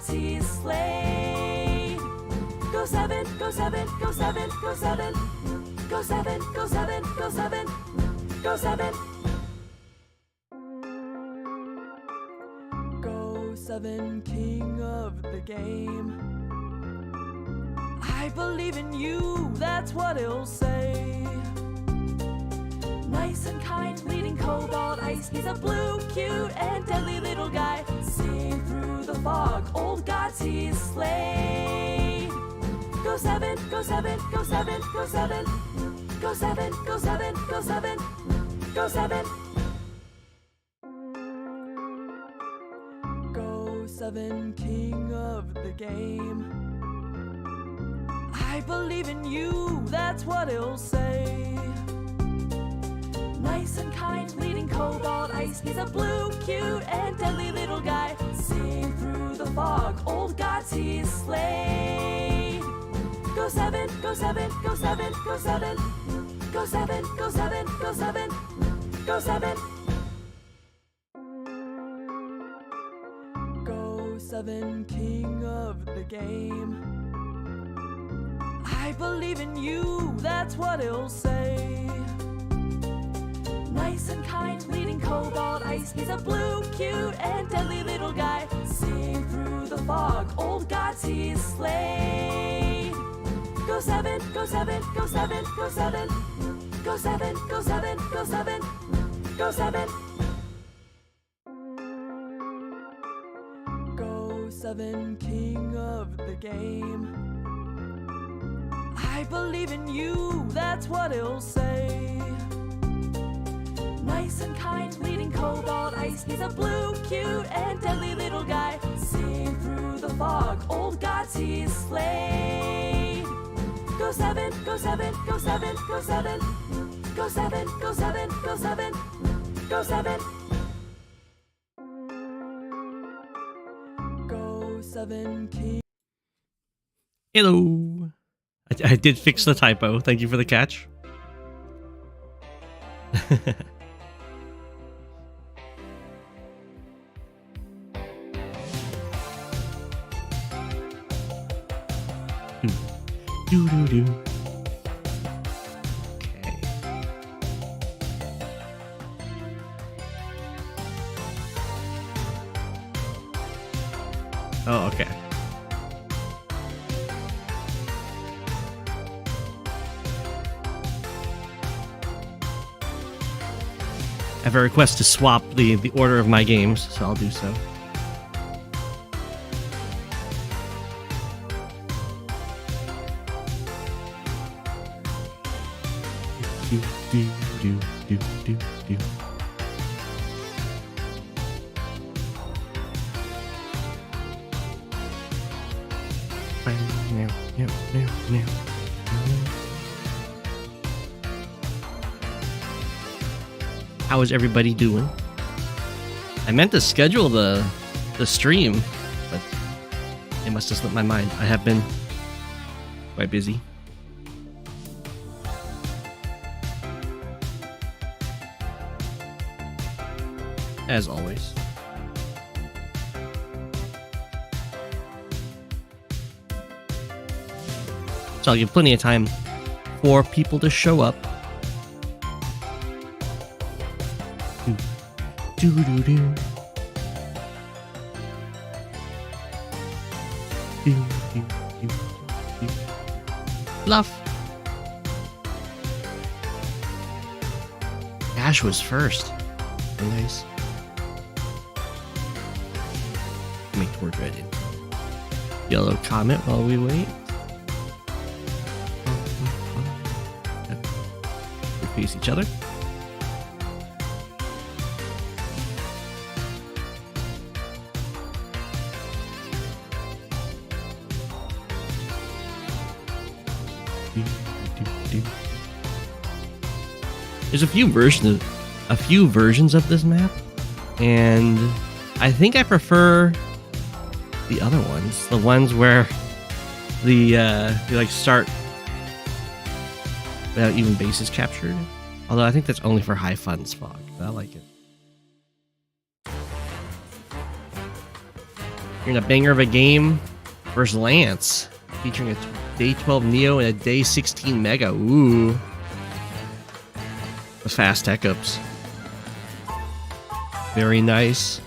gods he's slain. Go7, Go7, Go7, Go7. Go7, Go7, Go7, Go7. Go7, king of the game. I believe in you, that's what he'll say. Nice and kind, leading cobalt ice. He's a blue, cute, and deadly little guy. Seeing through the fog, old gods he's slain. Go7, Go7, Go7, Go7. Go7, Go7, Go7, Go7. Go7, king of the game. I believe in you, that's what he'll say. Nice and kind, leading cobalt ice. He's a blue, cute, and deadly little guy. Seeing through the fog, old gods he's slain. Go7, Go7, Go7, Go7. Go7, Go7, Go7, Go7. Go7, king of the game. I believe in you, that's what he'll say. Nice and kind, leading cobalt ice. He's a blue, cute, and deadly little guy. Seeing through the fog, old gods he's slain. Go7, Go7, Go7, Go7. Go7, Go7, Go7, Go7. Go7, king of the game. I believe in you, that's what he'll say. Nice and kind, leading cobalt ice. He's a blue, cute, and deadly little guy. Seeing through the fog, old gods he's slain. Go7, Go7, Go7, Go7. Go7, Go7, Go7, Go7. Go7, king. Hello. I did fix the typo. Thank you for the catch. Do do do. Okay. Oh, okay. I have a request to swap the order of my games, so I'll do so. Do, do, do, do, do. How is everybody doing? I meant to schedule the stream, but it must have slipped my mind. I have been quite busy. As always. So I'll give plenty of time for people to show up. Do do do. Do do do do. Olaf. Ash was first. Very nice. Make Tordread in. Yellow comment while we wait. We face each other. There's a few versions of this map, and I think I prefer the other ones, the ones where you like start without even bases captured. Although I think that's only for high funds fog, but I like it. You're in a banger of a game versus Lance, featuring a day 12 Neo and a day 16 Mega. Ooh. The fast tech ups. Very nice.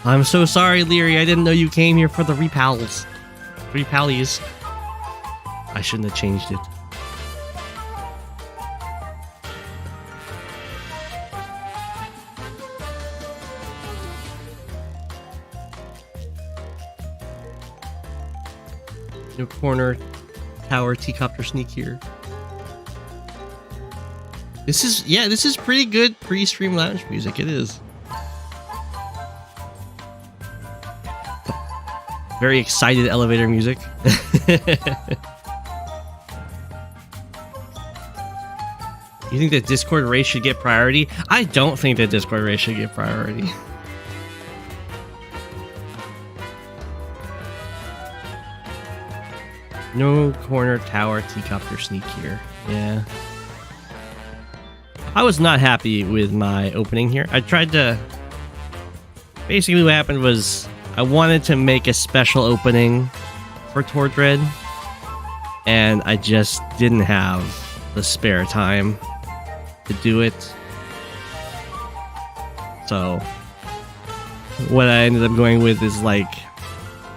I'm so sorry, Leary. I didn't know you came here for the repals. Repallies. I shouldn't have changed it. No corner tower T-copter sneak here. This is pretty good pre-stream lounge music. It is. Very excited elevator music. You think that Discord race should get priority? I don't think that Discord race should get priority. No corner tower T-copter sneak here. Yeah. I was not happy with my opening here. I tried to... Basically what happened was I wanted to make a special opening for Tordread, and I just didn't have the spare time to do it. So what I ended up going with is like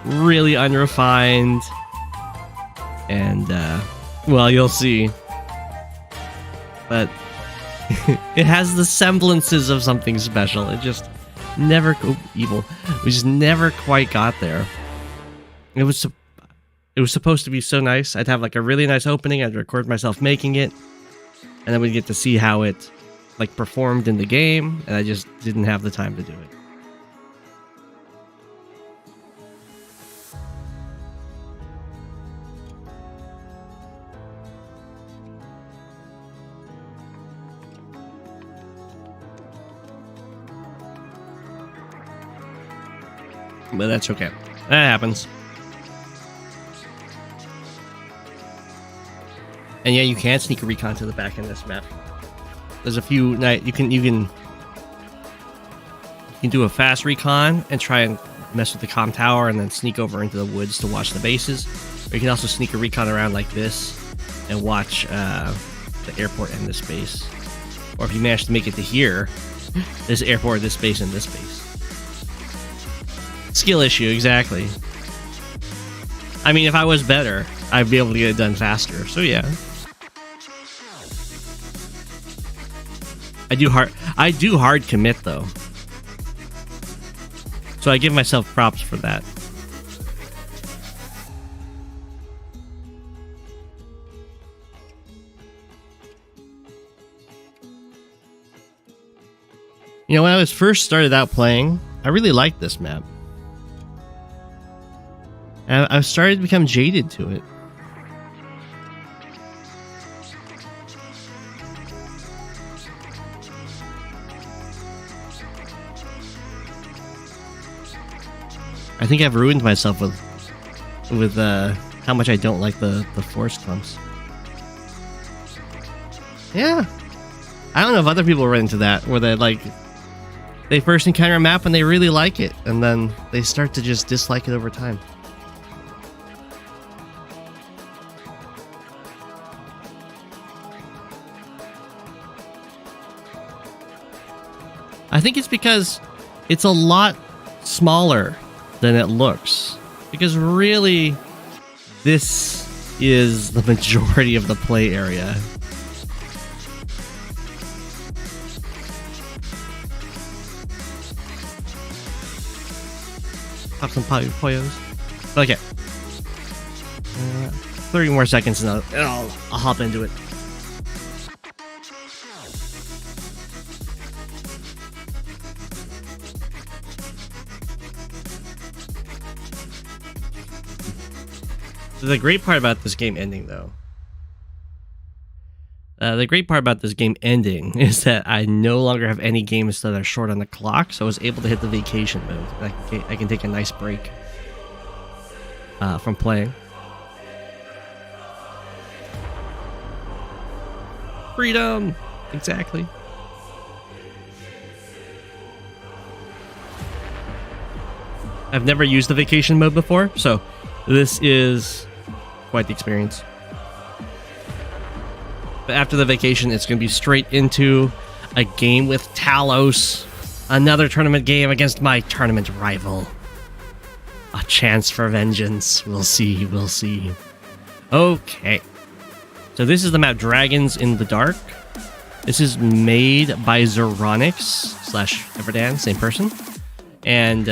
really unrefined, and well, you'll see. But it has the semblances of something special. It just never evil. We just never quite got there. It was supposed to be so nice. I'd have like a really nice opening. I'd record myself making it, and then we'd get to see how it like performed in the game. And I just didn't have the time to do it. But that's okay. That happens. And yeah, you can sneak a recon to the back end of this map. There's a few you can do a fast recon and try and mess with the comm tower and then sneak over into the woods to watch the bases. Or you can also sneak a recon around like this and watch the airport and this base. Or if you manage to make it to here, this airport, this base, and this base. Skill issue, exactly. I mean, if I was better, I'd be able to get it done faster. So yeah. I do hard commit though. So I give myself props for that. You know, when I was first started out playing, I really liked this map. And I've started to become jaded to it. I think I've ruined myself with how much I don't like the forest clumps. Yeah. I don't know if other people run into that, where they first encounter a map and they really like it, and then they start to just dislike it over time. I think it's because it's a lot smaller than it looks. Because really, this is the majority of the play area. Pop some poyos. Okay. 30 more seconds and I'll hop into it. The great part about this game ending, though, is that I no longer have any games that are short on the clock, so I was able to hit the vacation mode. I can take a nice break from playing. Freedom! Exactly. I've never used the vacation mode before, so this is quite the experience. But after the vacation, it's going to be straight into a game with Talos. Another tournament game against my tournament rival. A chance for vengeance. We'll see, we'll see. Okay. So this is the map Dragons in the Dark. This is made by Zeronix / Everdan, same person. And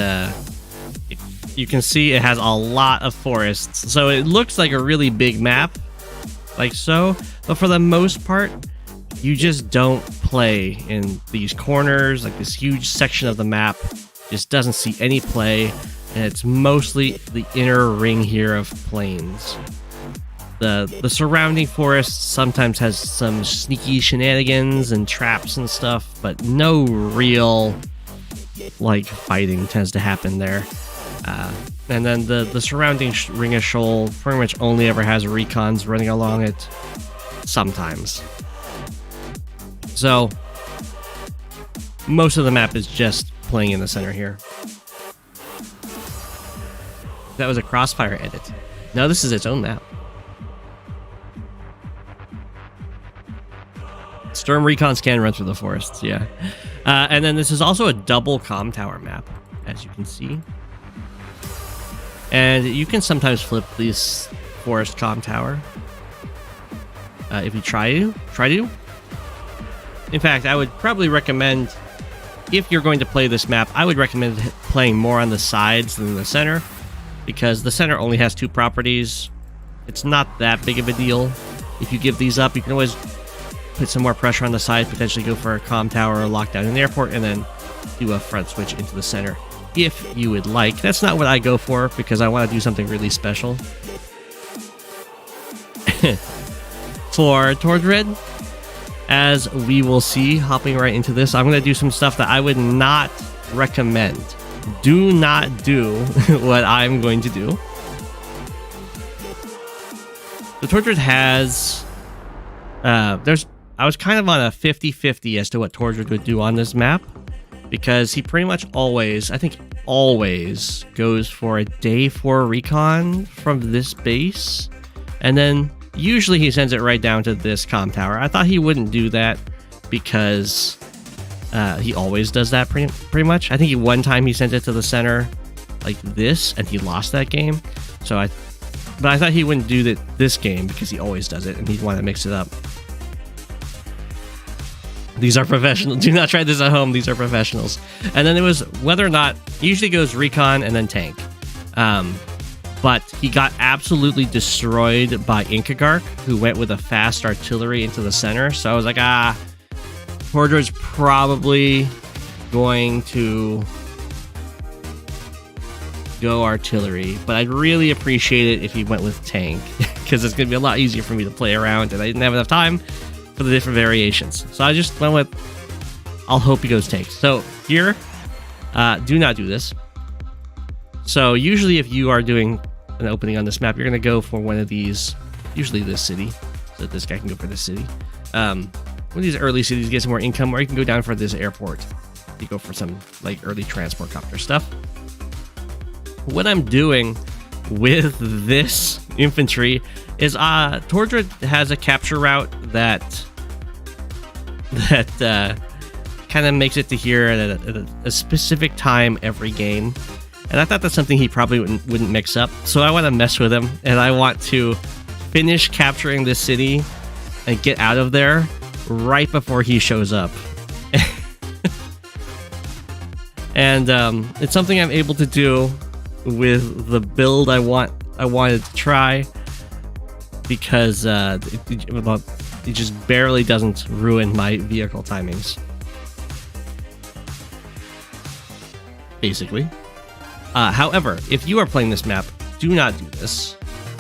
you can see it has a lot of forests. So it looks like a really big map, like so. But for the most part, you just don't play in these corners. Like this huge section of the map just doesn't see any play. And it's mostly the inner ring here of plains. The surrounding forest sometimes has some sneaky shenanigans and traps and stuff, but no real like fighting tends to happen there. And then the surrounding ring of shoal pretty much only ever has recons running along it sometimes. So most of the map is just playing in the center here. That was a Crossfire edit. No, this is its own map. Storm recons can run through the forests, yeah. And then this is also a double comm tower map, as you can see. And you can sometimes flip this forest comm tower. If you try to. In fact, I would probably recommend, if you're going to play this map, I would recommend playing more on the sides than the center, because the center only has 2 properties. It's not that big of a deal. If you give these up, you can always put some more pressure on the side, potentially go for a comm tower or lockdown in the airport, and then do a front switch into the center, if you would like. That's not what I go for, because I want to do something really special. For Tordread, as we will see, hopping right into this, I'm going to do some stuff that I would not recommend. Do not do what I'm going to do. The Tordread has... I was kind of on a 50-50 as to what Tordread would do on this map, because he pretty much always, I think always, goes for a day 4 recon from this base, and then usually he sends it right down to this comm tower. I thought he wouldn't do that because he always does that pretty much. I think one time he sent it to the center like this, and he lost that game. But I thought he wouldn't do that this game because he always does it, and he'd want to mix it up. These are professional. Do not try this at home. These are professionals. And then it was whether or not, he usually goes recon and then tank. But he got absolutely destroyed by Incuggarch, who went with a fast artillery into the center. So I was like, Tordread's probably going to go artillery. But I'd really appreciate it if he went with tank, because it's going to be a lot easier for me to play around, and I didn't have enough time for the different variations. So I just went with, I'll hope he goes tank. So here, do not do this. So usually if you are doing an opening on this map, you're going to go for one of these, usually this city, so that this guy can go for this city. One of these early cities, get some more income, or you can go down for this airport. You go for some like early transport copter stuff. What I'm doing with this infantry is Tordread has a capture route that kind of makes it to here at a specific time every game, and I thought that's something he probably wouldn't mix up. So I want to mess with him, and I want to finish capturing this city and get out of there right before he shows up. And it's something I'm able to do with the build I wanted to try, because it just barely doesn't ruin my vehicle timings, basically. However, if you are playing this map, do not do this,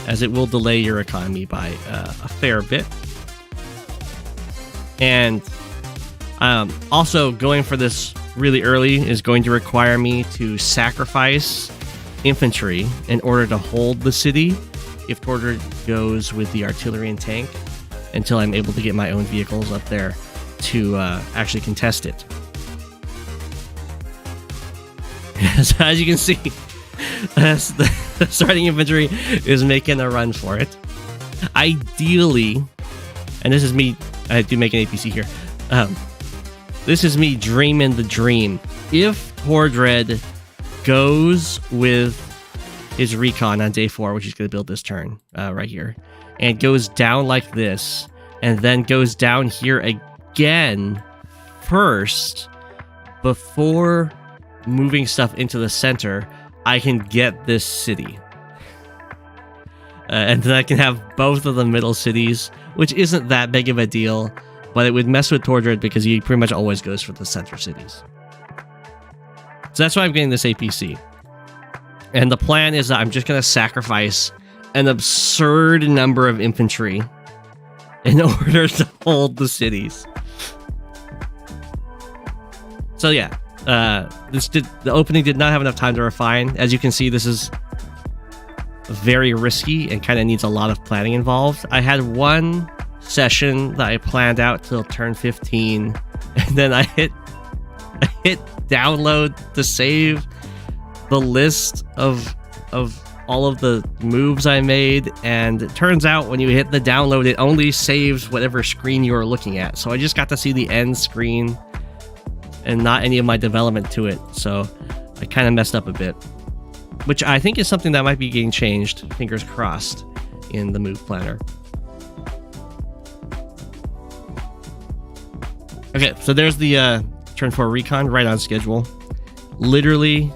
as it will delay your economy by a fair bit. And also, going for this really early is going to require me to sacrifice infantry in order to hold the city if Tordread goes with the artillery and tank. until I'm able to get my own vehicles up there to actually contest it. So as you can see, the starting infantry is making a run for it. Ideally, and this is me, I do make an APC here. This is me dreaming the dream. If Tordread goes with his recon on day 4, which he's going to build this turn right here, and goes down like this, and then goes down here again first before moving stuff into the center, I can get this city. And then I can have both of the middle cities, which isn't that big of a deal, but it would mess with Tordread because he pretty much always goes for the center cities. So that's why I'm getting this APC. And the plan is that I'm just going to sacrifice an absurd number of infantry in order to hold the cities. So yeah, the opening did not have enough time to refine. As you can see, this is very risky and kind of needs a lot of planning involved. I had one session that I planned out till turn 15, and then I hit download to save the list of all of the moves I made, and it turns out when you hit the download, it only saves whatever screen you are looking at. So I just got to see the end screen and not any of my development to it. So I kind of messed up a bit, which I think is something that might be getting changed, fingers crossed, in the move planner. Okay, so there's the turn 4 recon right on schedule. Literally,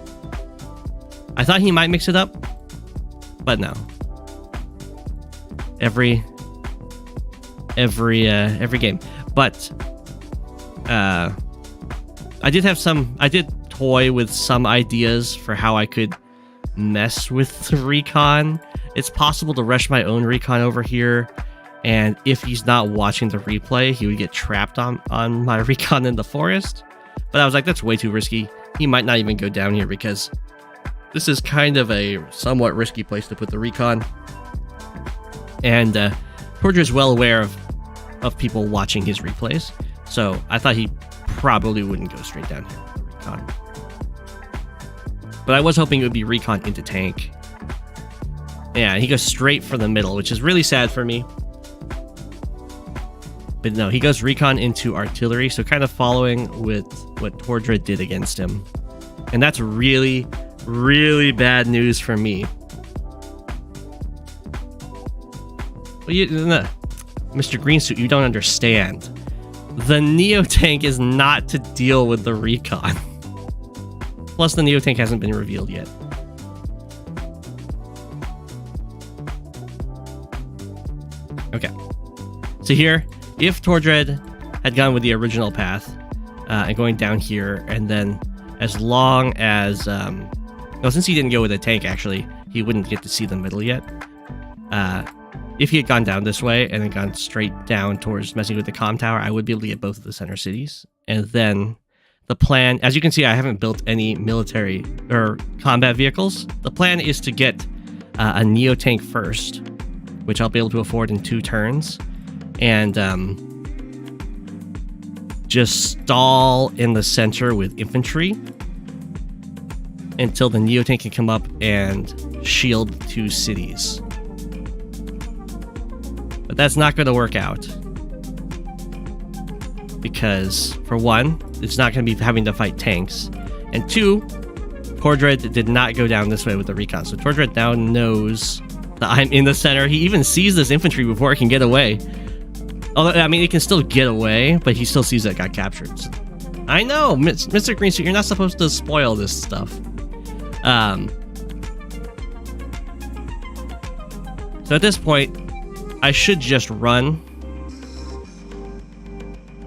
I thought he might mix it up, but no. Every game. But I did toy with some ideas for how I could mess with the recon. It's possible to rush my own recon over here, and if he's not watching the replay, he would get trapped on my recon in the forest. But I was like, that's way too risky. He might not even go down here because this is kind of a somewhat risky place to put the recon. And Tordread's well aware of people watching his replays, so I thought he probably wouldn't go straight down here with the recon. But I was hoping it would be recon into tank. Yeah, he goes straight for the middle, which is really sad for me. But no, he goes recon into artillery, so kind of following with what Tordread did against him. And that's really, really bad news for me. Well, Mr. Greensuit, you don't understand. The Neo Tank is not to deal with the recon. Plus, the Neo Tank hasn't been revealed yet. Okay. So here, if Tordread had gone with the original path and going down here, and then as long as... well, since he didn't go with a tank, actually, he wouldn't get to see the middle yet. If he had gone down this way and then gone straight down towards messing with the comm tower, I would be able to get both of the center cities. And then the plan, as you can see, I haven't built any military or combat vehicles. The plan is to get a Neo Tank first, which I'll be able to afford in 2 turns, and just stall in the center with infantry until the Neo Tank can come up and shield 2 cities. But that's not going to work out. Because, for one, it's not going to be having to fight tanks. And 2, Tordread did not go down this way with the recon. So Tordread now knows that I'm in the center. He even sees this infantry before it can get away. Although, I mean, it can still get away, but he still sees that it got captured. I know, Mr. Greensuit, you're not supposed to spoil this stuff. So at this point, I should just run.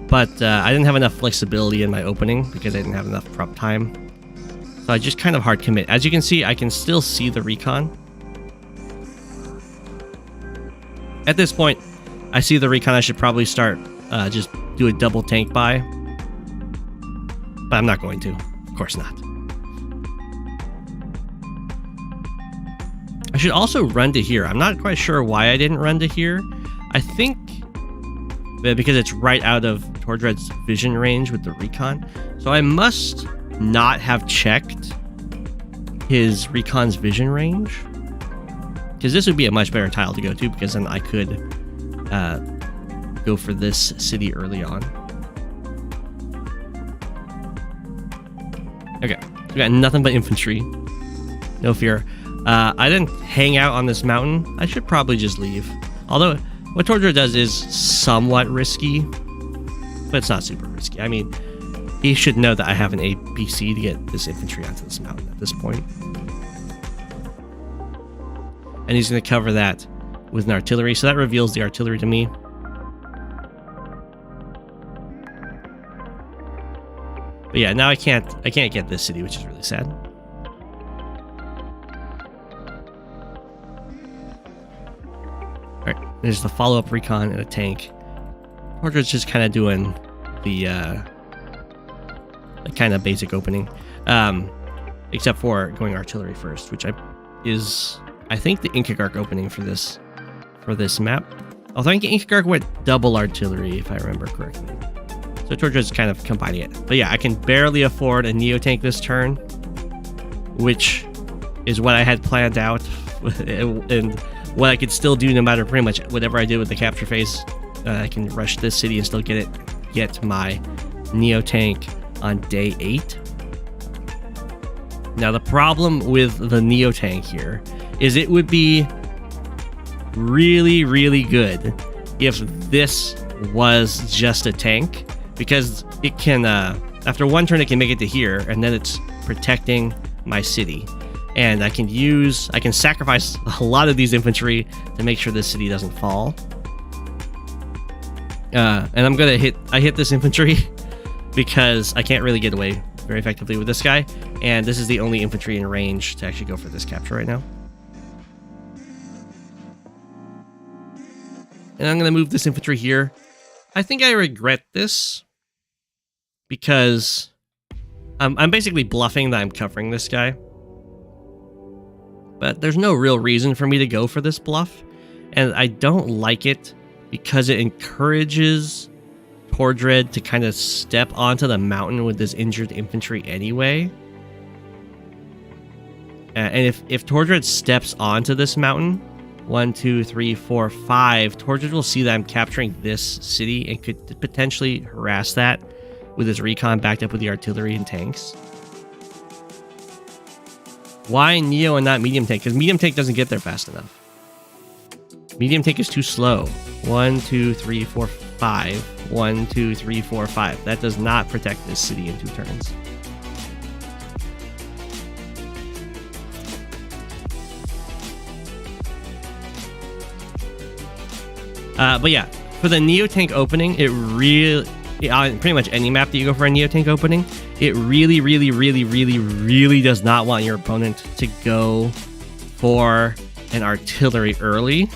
But I didn't have enough flexibility in my opening because I didn't have enough prep time. So I just kind of hard commit. As you can see, I can still see the recon. At this point, I see the recon. I should probably start just do a double tank buy. But I'm not going to. Of course not. I should also run to here. I'm not quite sure why I didn't run to here. I think because it's right out of Tordread's vision range with the recon. So I must not have checked his recon's vision range, because this would be a much better tile to go to, because then I could go for this city early on. Okay, we got nothing but infantry. No fear. I didn't hang out on this mountain. I should probably just leave. Although, what Tordread does is somewhat risky, but it's not super risky. I mean, he should know that I have an APC to get this infantry onto this mountain at this point. And he's going to cover that with an artillery, so that reveals the artillery to me. But yeah, now I can't get this city, which is really sad. Alright, there's the follow-up recon and a tank. Tordread's just kind of doing the kind of basic opening. Except for going artillery first, which is I think the Incuggarch opening for this map. Although I think Incuggarch went double artillery, if I remember correctly. So Tordread's kind of combining it. But yeah, I can barely afford a Neo-Tank this turn, which is what I had planned out, and what I could still do no matter pretty much whatever I did with the capture phase. I can rush this city and still get my Neo-Tank on day 8. Now the problem with the Neo-Tank here is it would be really, really good if this was just a tank, because it can, after one turn it can make it to here, and then it's protecting my city. And I can sacrifice a lot of these infantry to make sure this city doesn't fall. And I hit this infantry because I can't really get away very effectively with this guy, and this is the only infantry in range to actually go for this capture right now. And I'm going to move this infantry here. I think I regret this, because I'm basically bluffing that I'm covering this guy. But there's no real reason for me to go for this bluff, and I don't like it because it encourages Tordread to kind of step onto the mountain with this injured infantry anyway. And if Tordread steps onto this mountain, 1, 2, 3, 4, 5, Tordread will see that I'm capturing this city and could potentially harass that with his recon backed up with the artillery and tanks. Why Neo and not medium tank? Because medium tank doesn't get there fast enough. Medium tank is too slow. 1, 2, 3, 4, 5. 1, 2, 3, 4, 5. That does not protect this city in 2 turns. But yeah, for the Neo-Tank opening, it really, on pretty much any map that you go for a Neo-Tank opening, it really, really, really, really, really does not want your opponent to go for an artillery early.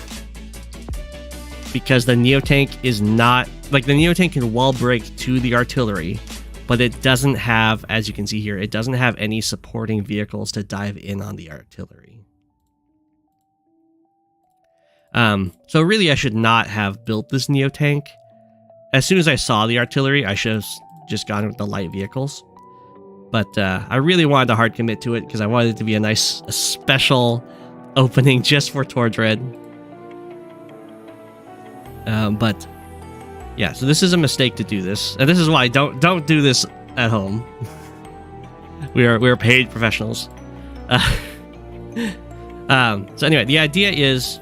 Because the Neo-Tank is not, like, the Neo-Tank can wall break to the artillery, but it doesn't have, as you can see here, it doesn't have any supporting vehicles to dive in on the artillery. So really I should not have built this Neo-Tank. As soon as I saw the artillery, I should have just gone with the light vehicles. But I really wanted to hard commit to it because I wanted it to be a special opening just for Tordread. But yeah, so this is a mistake to do this, and this is why don't do this at home. we are paid professionals. So anyway, the idea is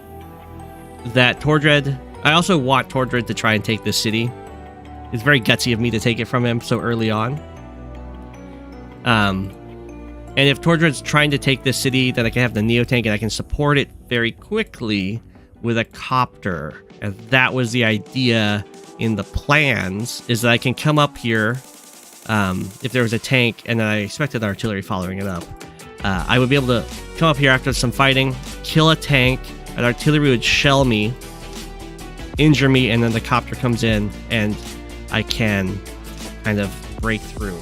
that Tordread, I also want Tordread to try and take this city. It's very gutsy of me to take it from him so early on. And if Tordread's trying to take this city, then I can have the Neo-Tank and I can support it very quickly with a copter. And that was the idea in the plans, is that I can come up here if there was a tank and I expected artillery following it up. I would be able to come up here after some fighting, kill a tank, an artillery would shell me, injure me, and then the copter comes in and I can kind of break through.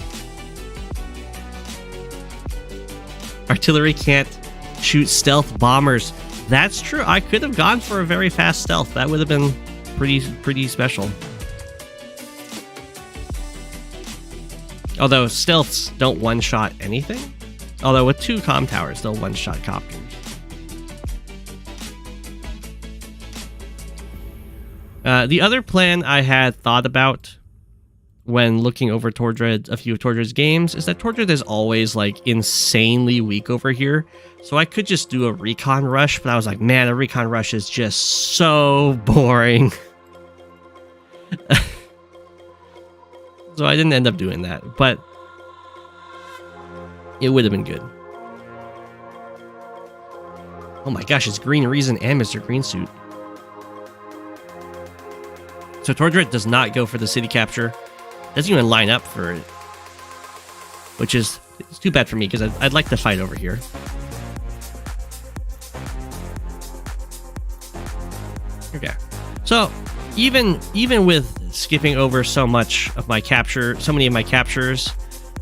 Artillery can't shoot stealth bombers. That's true. I could have gone for a very fast stealth. That would have been pretty special. Although stealths don't one-shot anything. Although with 2 comm towers, they'll one-shot copters. The other plan I had thought about when looking over Tordread, a few of Tordread's games, is that Tordread is always like insanely weak over here. So I could just do a recon rush, but I was like, man, a recon rush is just so boring. So I didn't end up doing that, but it would have been good. Oh my gosh, it's Green Reason and Mr. Green Suit. So Tordread does not go for the city capture. Doesn't even line up for it. Which is it's too bad for me, because I'd like to fight over here. Okay. So even with skipping over so much of my capture, so many of my captures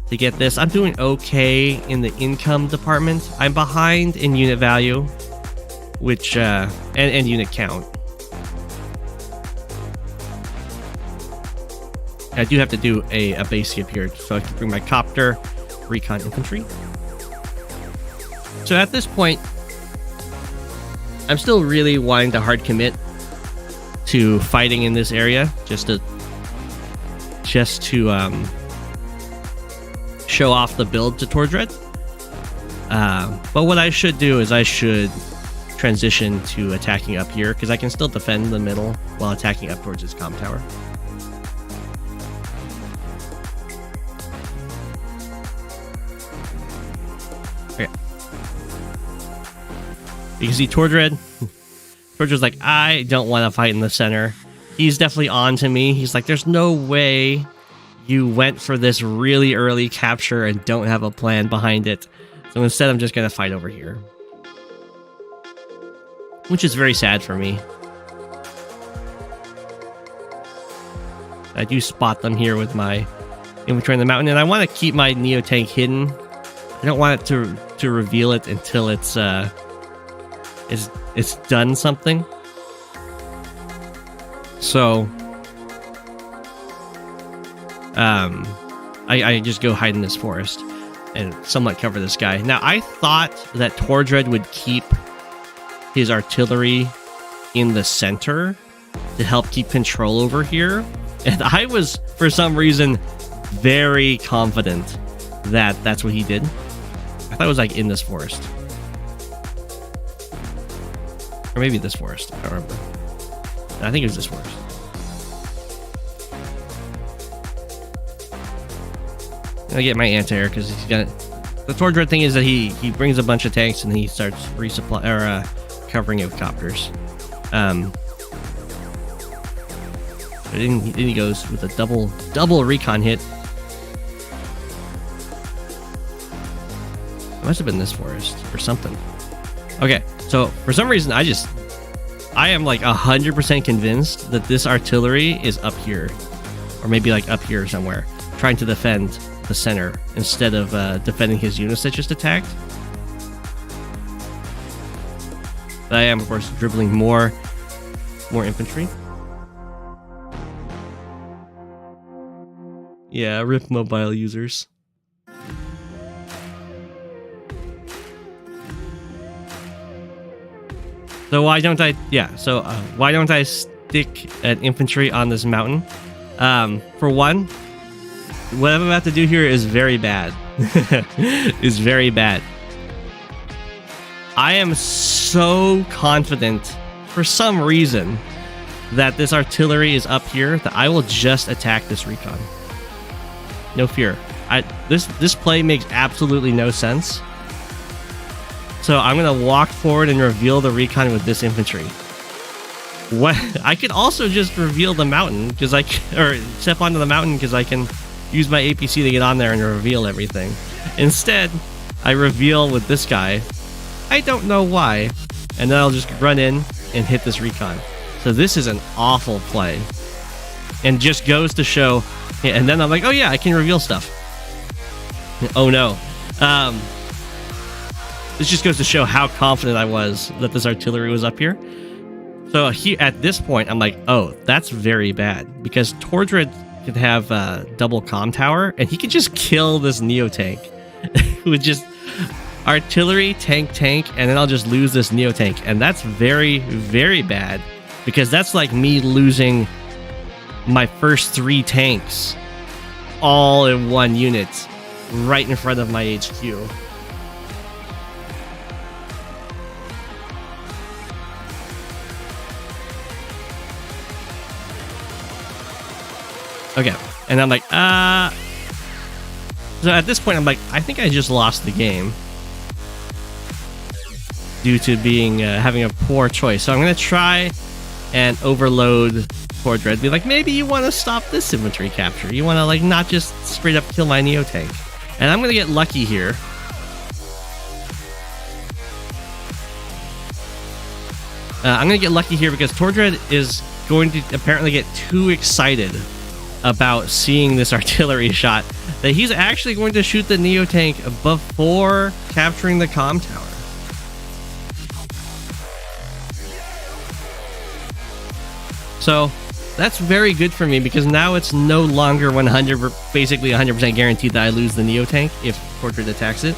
to get this, I'm doing okay in the income department. I'm behind in unit value, which and unit count. I do have to do a base skip here, so I can bring my copter, recon infantry. So at this point, I'm still really wanting to hard commit to fighting in this area, just to show off the build to Tordread. But what I should do is I should transition to attacking up here, because I can still defend the middle while attacking up towards his comm tower. Okay. You can see Tordread. Tordread's like, I don't want to fight in the center. He's definitely on to me. He's like, there's no way you went for this really early capture and don't have a plan behind it. So instead, I'm just going to fight over here. Which is very sad for me. I do spot them here with my infantry in the mountain, and I want to keep my Neo tank hidden. I don't want it to reveal it until it's done something. So I just go hide in this forest and somewhat cover this guy. Now, I thought that Tordread would keep his artillery in the center to help keep control over here. And I was, for some reason, very confident that that's what he did. I thought it was like in this forest. Or maybe this forest. I don't remember. I think it was this forest. I get my anti-air because he's got the Tordread thing is that he brings a bunch of tanks and he starts resupply or covering it with copters. But then he goes with a double recon hit. It must have been this forest or something. Okay, so for some reason I am like 100% convinced that this artillery is up here, or maybe like up here somewhere, trying to defend the center instead of defending his units that just attacked. But I am, of course, dribbling more infantry. Yeah, rip mobile users. So why don't I? Yeah. So why don't I stick an infantry on this mountain? For one, what I'm about to do here is very bad. Is very bad. I am so confident, for some reason, that this artillery is up here that I will just attack this recon. No fear. This play makes absolutely no sense. So I'm gonna walk forward and reveal the recon with this infantry. What I could also just reveal the mountain because or step onto the mountain because I can use my APC to get on there and reveal everything. Instead, I reveal with this guy. I don't know why, and then I'll just run in and hit this recon. So this is an awful play, and just goes to show. And then I'm like, oh yeah, I can reveal stuff. Oh no. This just goes to show how confident I was that this artillery was up here. So here, at this point, I'm like, oh, that's very bad. Because Tordread can have double comm tower, and he can just kill this Neo tank with just artillery, tank, and then I'll just lose this Neo tank, and that's very, very bad because that's like me losing my first 3 tanks all in one unit right in front of my HQ. Okay, and I'm like, so at this point, I'm like, I think I just lost the game due to being having a poor choice. So I'm gonna try and overload Tordread. Be like, maybe you want to stop this infantry capture. You want to like not just straight up kill my Neo tank. And I'm gonna get lucky here. I'm gonna get lucky here because Tordread is going to apparently get too excited about seeing this artillery shot that he's actually going to shoot the Neo tank before capturing the comm tower. So that's very good for me because now it's no longer basically 100% guaranteed that I lose the Neo tank if Tordread attacks it.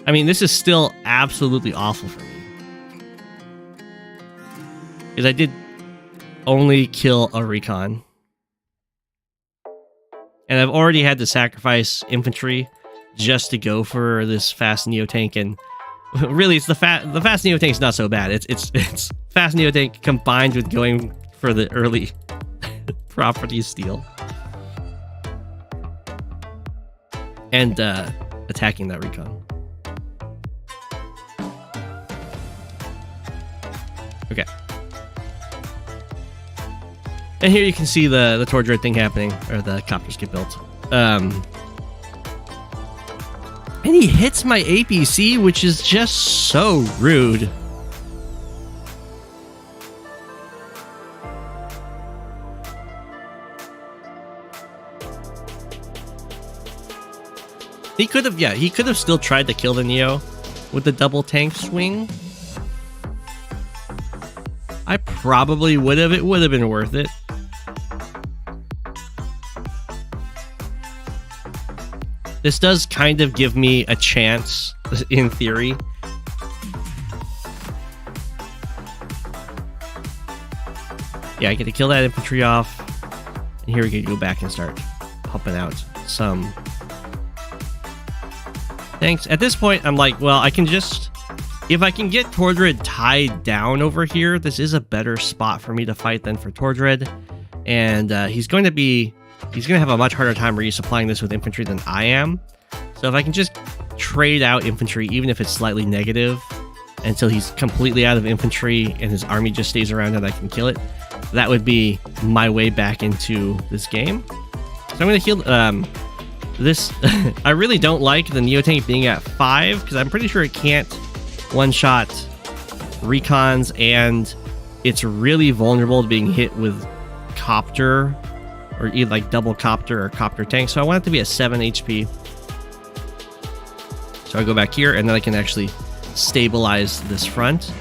I mean, this is still absolutely awful for me. Because I did only kill a recon. And I've already had to sacrifice infantry just to go for this fast Neo tank, and really it's the fast Neo tank is not so bad. It's fast Neo tank combined with going for the early property steal. And attacking that recon. Okay. And here you can see the Tordread thing happening, or the copters get built. And he hits my APC, which is just so rude. He could have still tried to kill the Neo with the double tank swing. I probably would have. It would have been worth it. This does kind of give me a chance, in theory. Yeah, I get to kill that infantry off. And here we can go back and start pumping out some tanks. At this point, I'm like, well, I can just... If I can get Tordread tied down over here, this is a better spot for me to fight than for Tordread. And he's going to have a much harder time resupplying this with infantry than I am. So if I can just trade out infantry, even if it's slightly negative, until he's completely out of infantry and his army just stays around and I can kill it, that would be my way back into this game. So I'm going to heal this. I really don't like the Neo tank being at 5, because I'm pretty sure it can't one-shot recons, and it's really vulnerable to being hit with copter, or either like double copter or copter tank. So I want it to be at 7 HP. So I go back here, and then I can actually stabilize this front.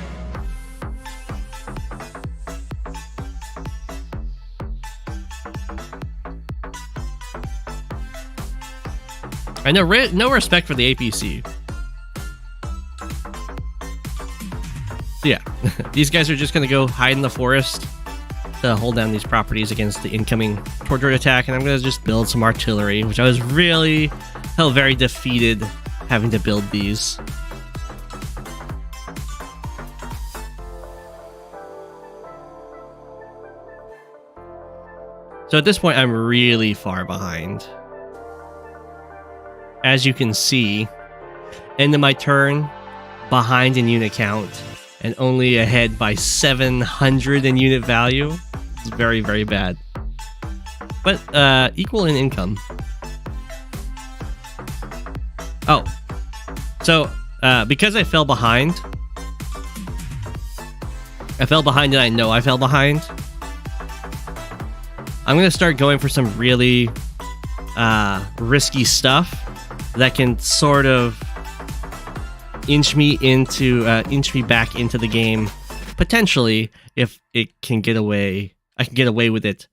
I know, no respect for the APC. Yeah, these guys are just going to go hide in the forest to hold down these properties against the incoming Tordread attack, and I'm going to just build some artillery, which I was felt very defeated having to build these. So at this point, I'm really far behind. As you can see, end of my turn, behind in unit count, and only ahead by 700 in unit value. It's very, very bad. But equal in income. Oh. So, because I fell behind, and I know I fell behind, I'm going to start going for some really risky stuff that can sort of inch me back into the game, potentially, if it can get away. I can get away with it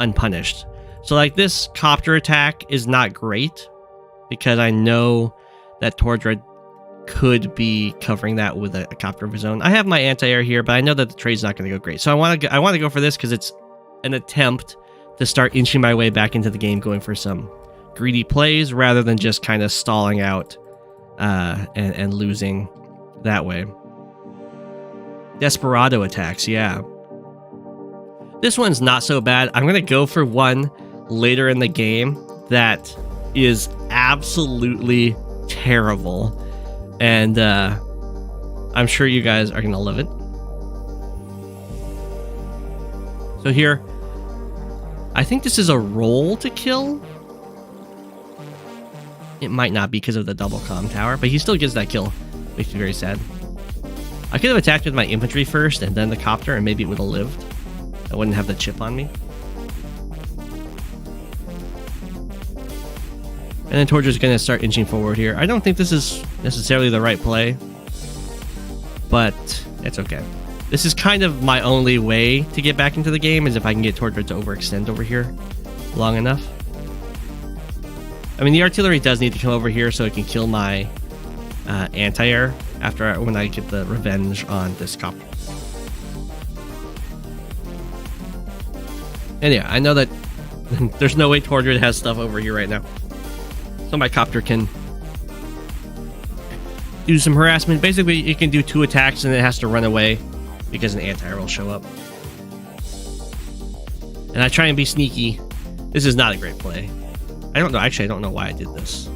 unpunished. So like this copter attack is not great because I know that Tordread could be covering that with a copter of his own. I have my anti-air here, but I know that the trade's not going to go great. So I want to go for this because it's an attempt to start inching my way back into the game, going for some greedy plays rather than just kind of stalling out and losing that way. Desperado attacks, yeah. This one's not so bad. I'm going to go for one later in the game that is absolutely terrible. And I'm sure you guys are going to love it. So here, I think this is a roll to kill. It might not be because of the double comm tower, but he still gets that kill. Makes me very sad. I could have attacked with my infantry first and then the copter, and maybe it would have lived. I wouldn't have the chip on me. And then Tordread's going to start inching forward here. I don't think this is necessarily the right play, but it's okay. This is kind of my only way to get back into the game, is if I can get Tordread to overextend over here long enough. I mean, the artillery does need to come over here so it can kill my anti-air when I get the revenge on this copter. And yeah, I know that there's no way Tordread has stuff over here right now. So my copter can do some harassment. Basically, it can do 2 attacks and it has to run away because an anti-air will show up. And I try and be sneaky. This is not a great play. I don't know. Actually, I don't know why I did this.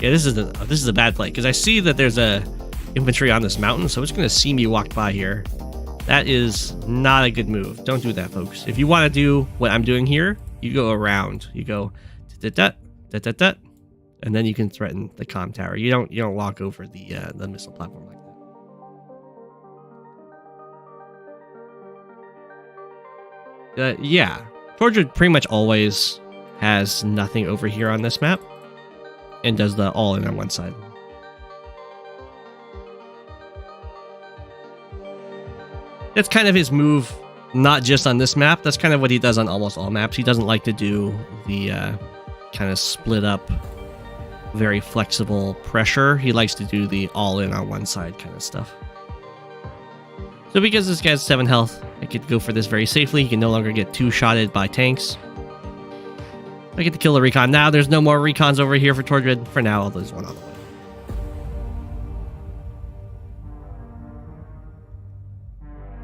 Yeah, this is a bad play because I see that there's a infantry on this mountain, so it's going to see me walk by here. That is not a good move. Don't do that, folks. If you want to do what I'm doing here, you go around. You go da-da-da, and then you can threaten the comm tower. You don't walk over the missile platform like that. Yeah, Tordread pretty much always has nothing over here on this map, and does the all-in on one side. That's kind of his move, not just on this map. That's kind of what he does on almost all maps. He doesn't like to do the kind of split up, very flexible pressure. He likes to do the all-in on one side kind of stuff. So because this guy's 7 health, I get to go for this very safely. He can no longer get 2-shotted by tanks. I get to kill the recon. Now there's no more recons over here for Tordread. For now, there's one on the way.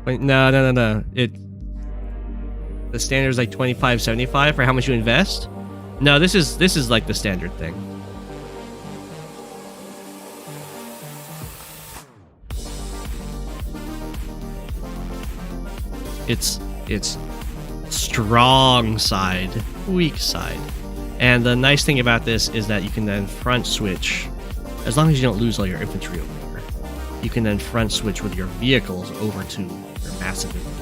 Wait, no. The standard is like 25.75 for how much you invest. No, this is like the standard thing. It's strong side, weak side. And the nice thing about this is that you can then front switch, as long as you don't lose all your infantry over here. You can then front switch with your vehicles over to your massive infantry.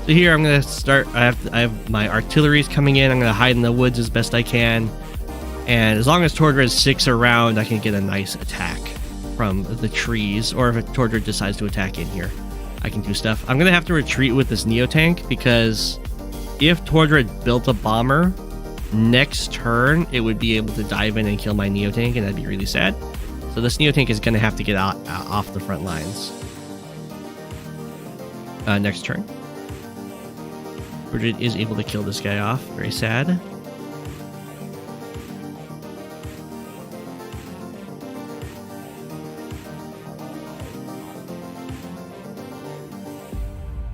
So here I'm gonna start. I have my artilleries coming in. I'm gonna hide in the woods as best I can, and as long as Tordread sticks around, I can get a nice attack from the trees. Or if Tordread decides to attack in here, I can do stuff. I'm gonna have to retreat with this Neo tank because if Tordread built a bomber, next turn it would be able to dive in and kill my Neo tank, and that'd be really sad. So this Neo tank is gonna have to get off the front lines next turn. Tordread is able to kill this guy off. Very sad.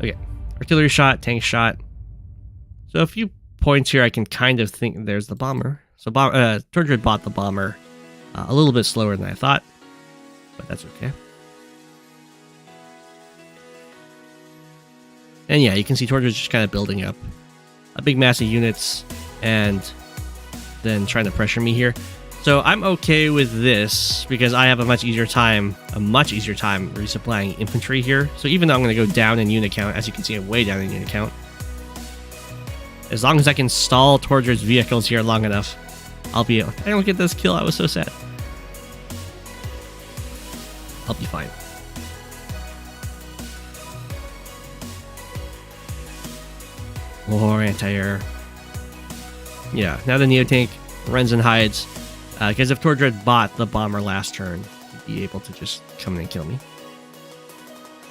Okay. Artillery shot, tank shot. So a few points here I can kind of think there's the bomber. So Tordread bought the bomber a little bit slower than I thought, but that's okay. And yeah, you can see Tordread's just kind of building up a big mass of units and then trying to pressure me here. So I'm okay with this because I have a much easier time resupplying infantry here. So even though I'm going to go down in unit count, as you can see, I'm way down in unit count. As long as I can stall Tordread's vehicles here long enough, I'll be... I don't get this kill, I was so sad. I'll be fine. More anti-air. Yeah, now the Neotank runs and hides. Because if Tordread bought the bomber last turn, he'd be able to just come in and kill me.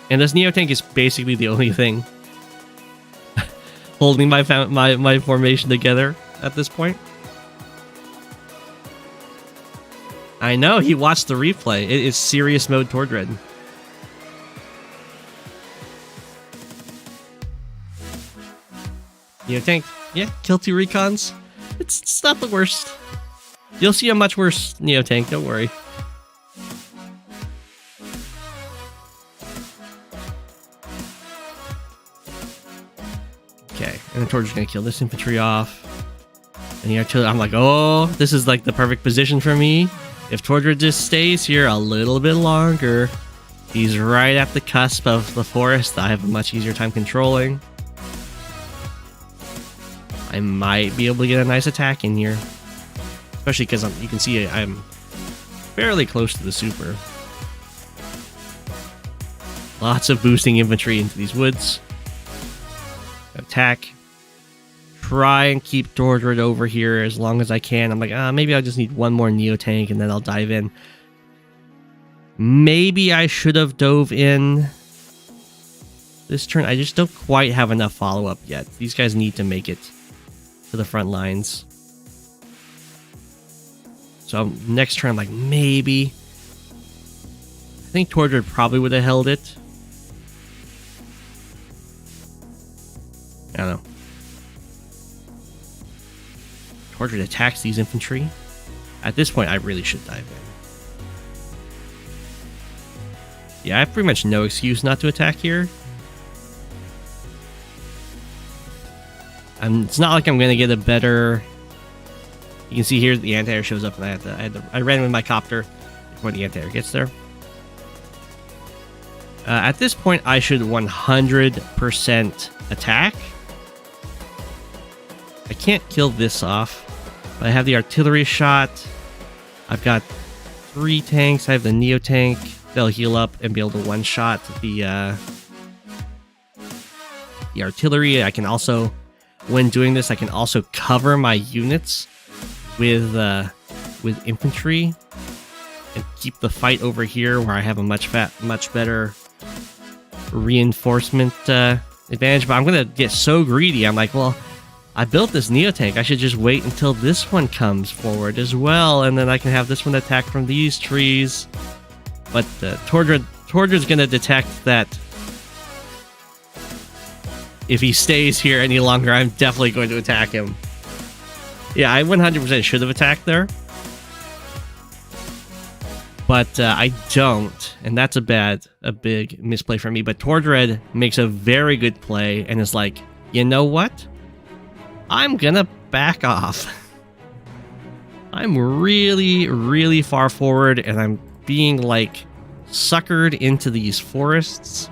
And this Neotank is basically the only thing holding my formation together at this point. I know, he watched the replay. It is serious mode Tordread. Neotank, yeah, kill 2 recons. It's not the worst. You'll see a much worse Neotank, don't worry. Okay, and then Tordread's gonna kill this infantry off. And the artillery, I'm like, oh, this is like the perfect position for me. If Tordread just stays here a little bit longer, he's right at the cusp of the forest that I have a much easier time controlling. I might be able to get a nice attack in here. Especially because you can see I'm fairly close to the super. Lots of boosting infantry into these woods. Attack. Try and keep Tordread over here as long as I can. I'm like, maybe I just need one more Neotank and then I'll dive in. Maybe I should have dove in this turn. I just don't quite have enough follow-up yet. These guys need to make it to the front lines. So next turn, I'm like, maybe. I think Tordread probably would have held it. I don't know. Tordread attacks these infantry. At this point, I really should dive in. Yeah, I have pretty much no excuse not to attack here. It's not like I'm going to get a better... You can see here the anti-air shows up, and I ran with my copter before the anti-air gets there. At this point, I should 100% attack. I can't kill this off, but I have the artillery shot. I've got 3 tanks. I have the Neotank. They'll heal up and be able to one-shot the artillery. I can also, when doing this, I can also cover my units with infantry and keep the fight over here where I have a much better reinforcement advantage. But I'm gonna get so greedy. I'm like, well, I built this Neotank. I should just wait until this one comes forward as well, and then I can have this one attack from these trees. But Tordread's gonna detect that if he stays here any longer, I'm definitely going to attack him. Yeah, I 100% should have attacked there. But I don't, and that's a big misplay for me. But Tordread makes a very good play and is like, you know what? I'm gonna back off. I'm really, really far forward, and I'm being, like, suckered into these forests.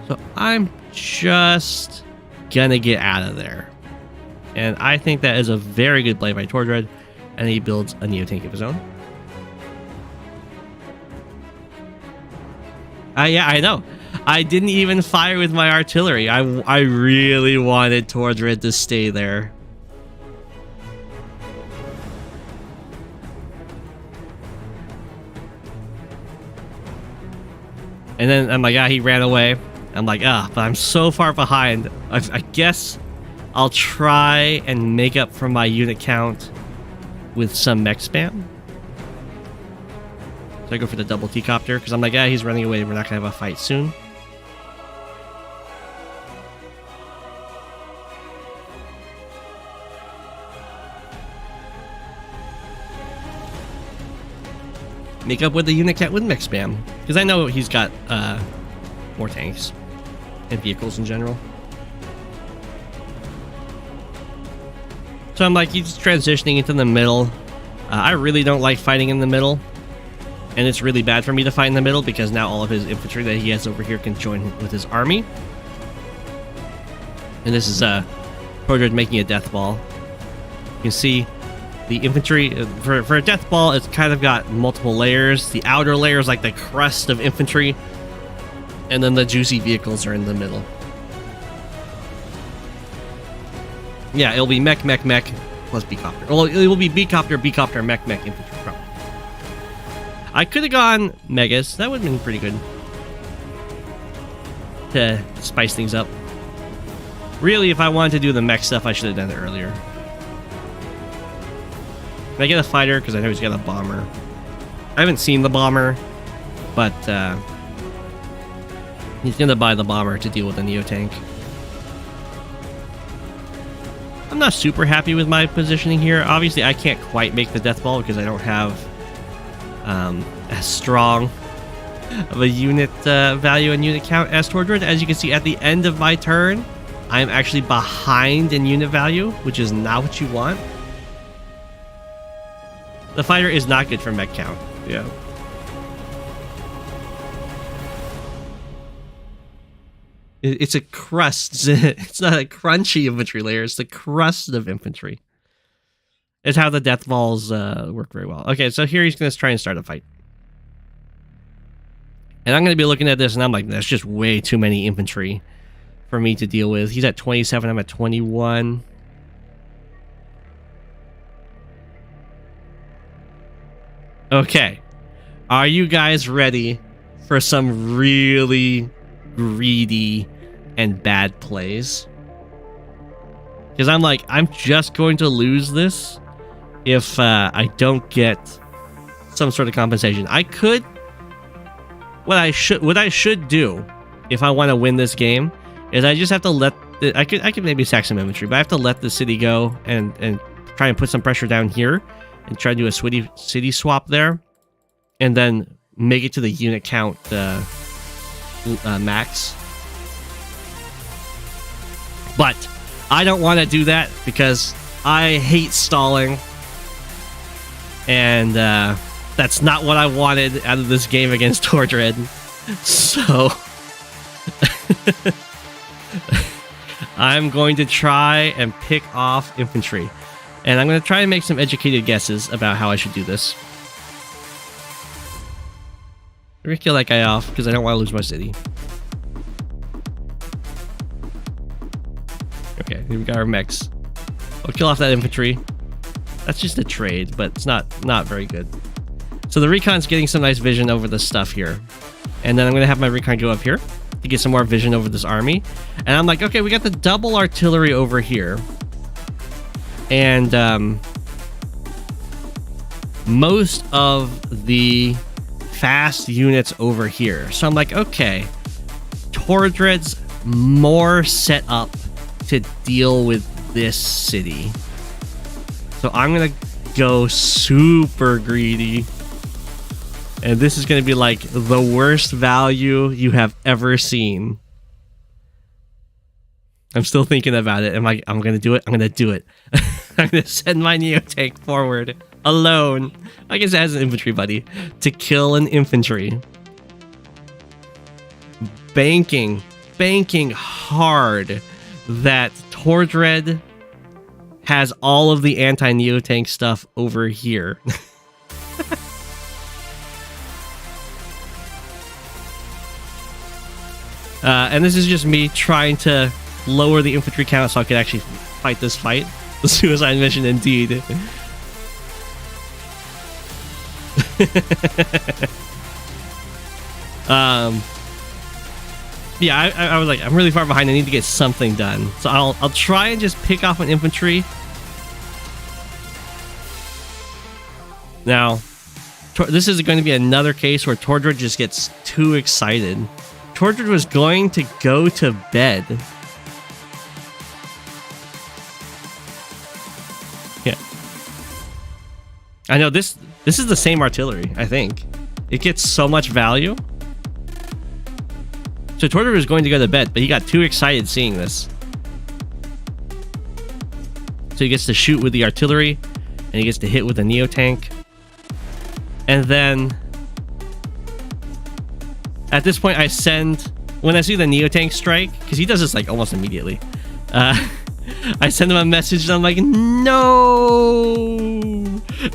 So I'm just gonna get out of there. And I think that is a very good play by Tordread, and he builds a Neotank of his own. Yeah, I know. I didn't even fire with my artillery. I really wanted Tordread to stay there. And then I'm like, he ran away. I'm like, but I'm so far behind. I guess I'll try and make up for my unit count with some mech spam. So I go for the double T-copter, because I'm like, he's running away. We're not going to have a fight soon. Make up with the unit count with mech spam, because I know he's got more tanks and vehicles in general. So I'm like, he's transitioning into the middle. I really don't like fighting in the middle. And it's really bad for me to fight in the middle because now all of his infantry that he has over here can join with his army. And this is Tordread making a death ball. You can see the infantry, for a death ball, it's kind of got multiple layers. The outer layer is like the crust of infantry. And then the juicy vehicles are in the middle. Yeah, it'll be mech, mech, mech, plus B-copter. Well, it will be B-copter, B-copter, mech, mech, infantry. Probably. I could have gone Megas. That would have been pretty good. To spice things up. Really, if I wanted to do the mech stuff, I should have done it earlier. Can I get a fighter? Because I know he's got a bomber. I haven't seen the bomber, but he's going to buy the bomber to deal with the Neo-Tank. I'm not super happy with my positioning here. Obviously, I can't quite make the death ball because I don't have as strong of a unit value and unit count as Tordread. As you can see, at the end of my turn, I'm actually behind in unit value, which is not what you want. The fighter is not good for mech count. Yeah. It's a crust. It's not a crunchy infantry layer. It's the crust of infantry. It's how the death balls work very well. Okay, so here he's going to try and start a fight. And I'm going to be looking at this, and I'm like, that's just way too many infantry for me to deal with. He's at 27. I'm at 21. Okay. Are you guys ready for some really greedy and bad plays? Because I'm like, I'm just going to lose this if I don't get some sort of compensation. I could... What I should do if I want to win this game is I just have to let... I could maybe sack some infantry, but I have to let the city go and try and put some pressure down here and try to do a city swap there, and then make it to the unit count max. But I don't want to do that because I hate stalling, and that's not what I wanted out of this game against Tordread. So I'm going to try and pick off infantry. And I'm going to try and make some educated guesses about how I should do this. I'm going to kill that guy off because I don't want to lose my city. Okay, here we got our mechs. I'll kill off that infantry. That's just a trade, but it's not very good. So the recon's getting some nice vision over the stuff here. And then I'm going to have my recon go up here to get some more vision over this army. And I'm like, okay, we got the double artillery over here. And most of the fast units over here. So I'm like, okay, Tordread's more set up to deal with this city. So I'm going to go super greedy. And this is going to be like the worst value you have ever seen. I'm still thinking about it. I'm going to do it. I'm going to do it. I'm going to send my Neo-Tank forward alone. I guess as an infantry buddy to kill an infantry. Banking hard that Tordread has all of the anti-Neo-Tank stuff over here. And this is just me trying to lower the infantry count so I could actually fight this fight. The suicide mission, indeed. Yeah, I was like, I'm really far behind. I need to get something done. So I'll try and just pick off an infantry. Now, this is going to be another case where Tordread just gets too excited. Tordread was going to go to bed. Yeah. I know this is the same artillery, I think. It gets so much value. So Tordread was going to go to bed, but he got too excited seeing this. So he gets to shoot with the artillery, and he gets to hit with the Neo tank. And then at this point, I send, when I see the Neo tank strike, because he does this like almost immediately, I send him a message and I'm like, no.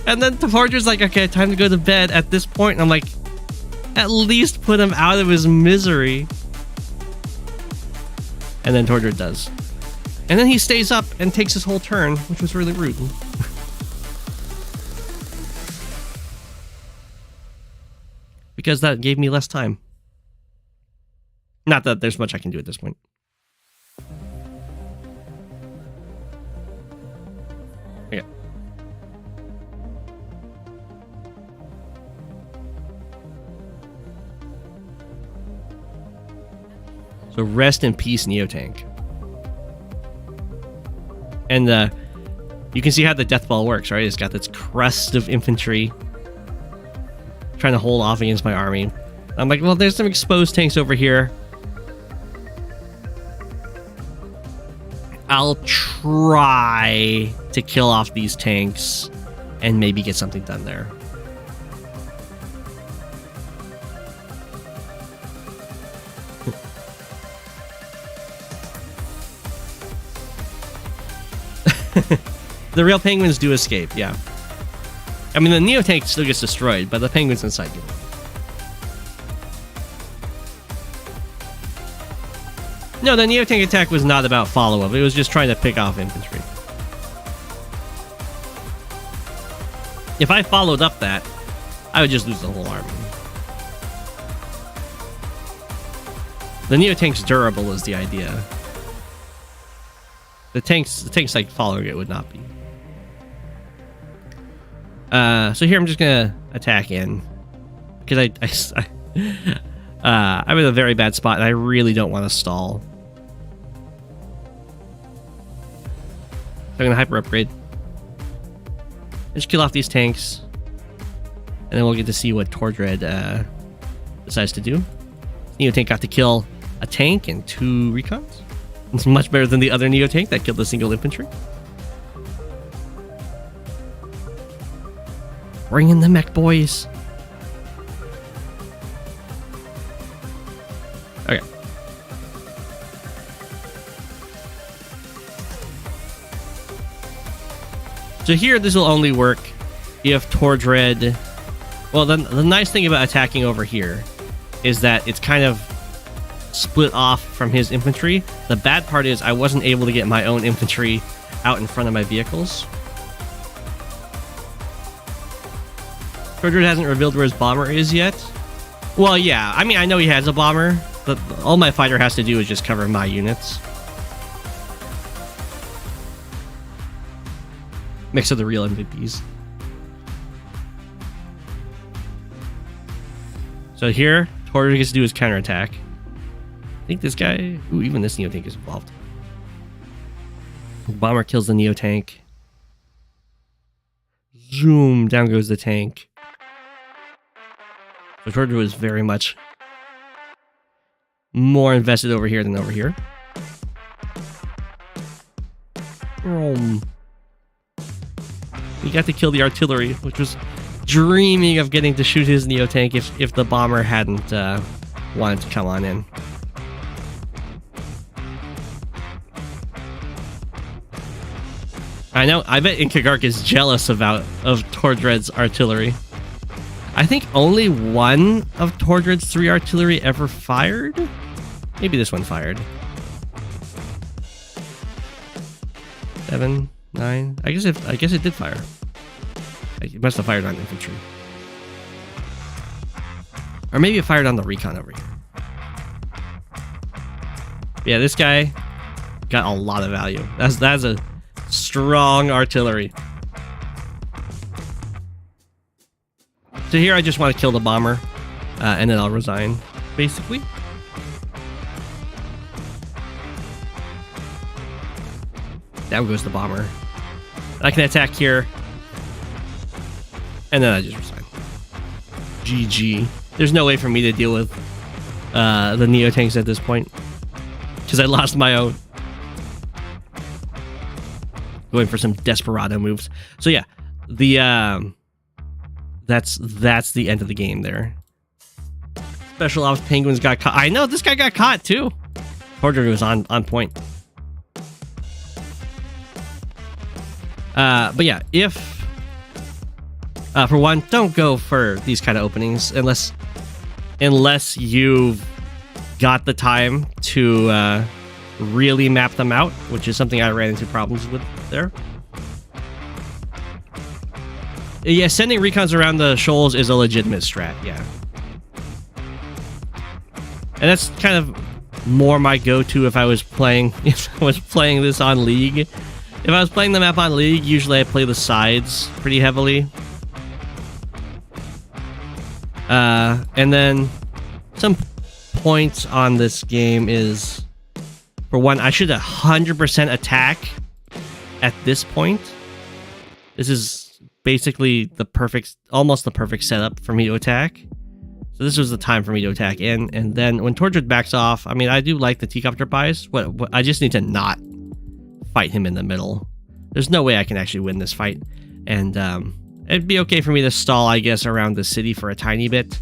And then Tordread's like, okay, time to go to bed. At this point, and I'm like, at least put him out of his misery. And then Tordread does. And then he stays up and takes his whole turn, which was really rude. Because that gave me less time. Not that there's much I can do at this point. Okay. So rest in peace, Neo tank. And you can see how the death ball works, right? It's got this crust of infantry trying to hold off against my army. I'm like, well, there's some exposed tanks over here. I'll try to kill off these tanks and maybe get something done there. The real penguins do escape, yeah. I mean, the Neo tank still gets destroyed, but the penguins inside do. No, the Neo tank attack was not about follow-up. It was just trying to pick off infantry. If I followed up that, I would just lose the whole army. The Neo tank's durable is the idea. The tanks like following it would not be. So here I'm just gonna attack in because I'm in a very bad spot and I really don't want to stall. So I'm gonna hyper upgrade. Just kill off these tanks, and then we'll get to see what Tordread decides to do. Neo tank got to kill a tank and 2 recons. It's much better than the other Neo tank that killed a single infantry. Bring in the mech, boys. Okay. So here, this will only work if Tordread... Well, the nice thing about attacking over here is that it's kind of split off from his infantry. The bad part is I wasn't able to get my own infantry out in front of my vehicles. Tordread hasn't revealed where his bomber is yet. Well, yeah, I mean, I know he has a bomber, but all my fighter has to do is just cover my units. Mix of the real MVPs. So here, Tordread gets to do his counterattack. I think this guy... Ooh, even this Neo tank is involved. Bomber kills the Neo tank. Zoom, down goes the tank. So Tordread was very much more invested over here than over here. He got to kill the artillery, which was dreaming of getting to shoot his Neo tank if the bomber hadn't wanted to come on in. I know, I bet Incuggarch is jealous of Tordread's artillery. I think only one of Tordread's 3 artillery ever fired? Maybe this one fired. 7, 9. I guess it did fire. It must have fired on infantry. Or maybe it fired on the recon over here. Yeah, this guy got a lot of value. That's a strong artillery. So here I just want to kill the bomber, and then I'll resign, basically. Down goes the bomber. I can attack here, and then I just resign. GG. There's no way for me to deal with the Neo tanks at this point, because I lost my own. going for some desperado moves. So yeah, the that's the end of the game there. Special Ops Penguins got caught. I know, this guy got caught too. Tordread was on point. But yeah, if for one, don't go for these kind of openings unless you've got the time to really map them out, which is something I ran into problems with there. Yeah, sending recons around the shoals is a legitimate strat, yeah. And that's kind of more my go-to if I was playing this on League. If I was playing the map on League, usually I play the sides pretty heavily. And then some points on this game is, for one, I should 100% attack at this point. This is basically almost the perfect setup for me to attack. So this was the time for me to attack in, and then when Tordread backs off, I mean, I do like the Teacopter buys. What I just need to not fight him in the middle. There's no way I can actually win this fight, and it'd be okay for me to stall, I guess, around the city for a tiny bit.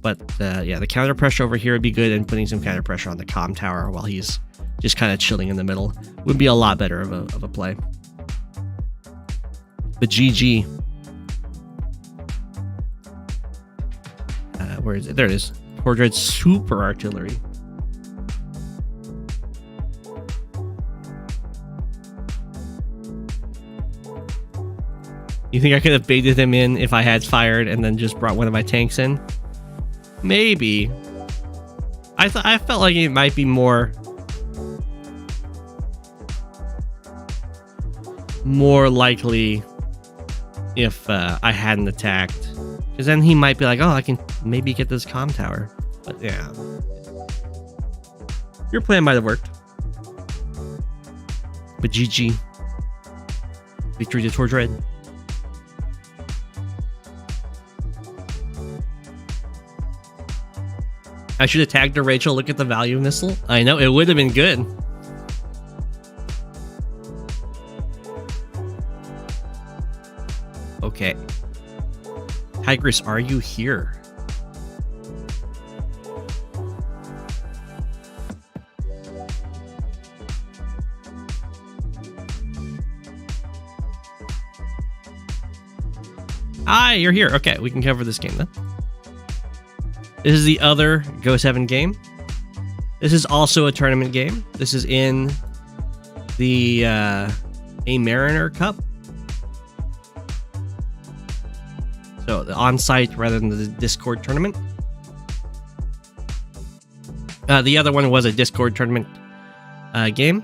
But yeah, the counter pressure over here would be good, and putting some counter pressure on the comm tower while he's just kind of chilling in the middle would be a lot better of a play. But GG. Where is it? There it is. Tordread Super Artillery. You think I could have baited him in if I had fired and then just brought one of my tanks in? Maybe. I felt like it might be more likely if I hadn't attacked. Because then he might be like, oh, I can maybe get this comm tower. But yeah. Your plan might have worked. But GG. Victory to Tordread. I should have tagged her, Rachel. Look at the value of missile. I know, it would have been good. Okay. Tigris, are you here? Ah, you're here. Okay, we can cover this game then. This is the other Go7 game. This is also a tournament game. This is in the A Mariner Cup. So the on-site rather than the Discord tournament. The other one was a Discord tournament game.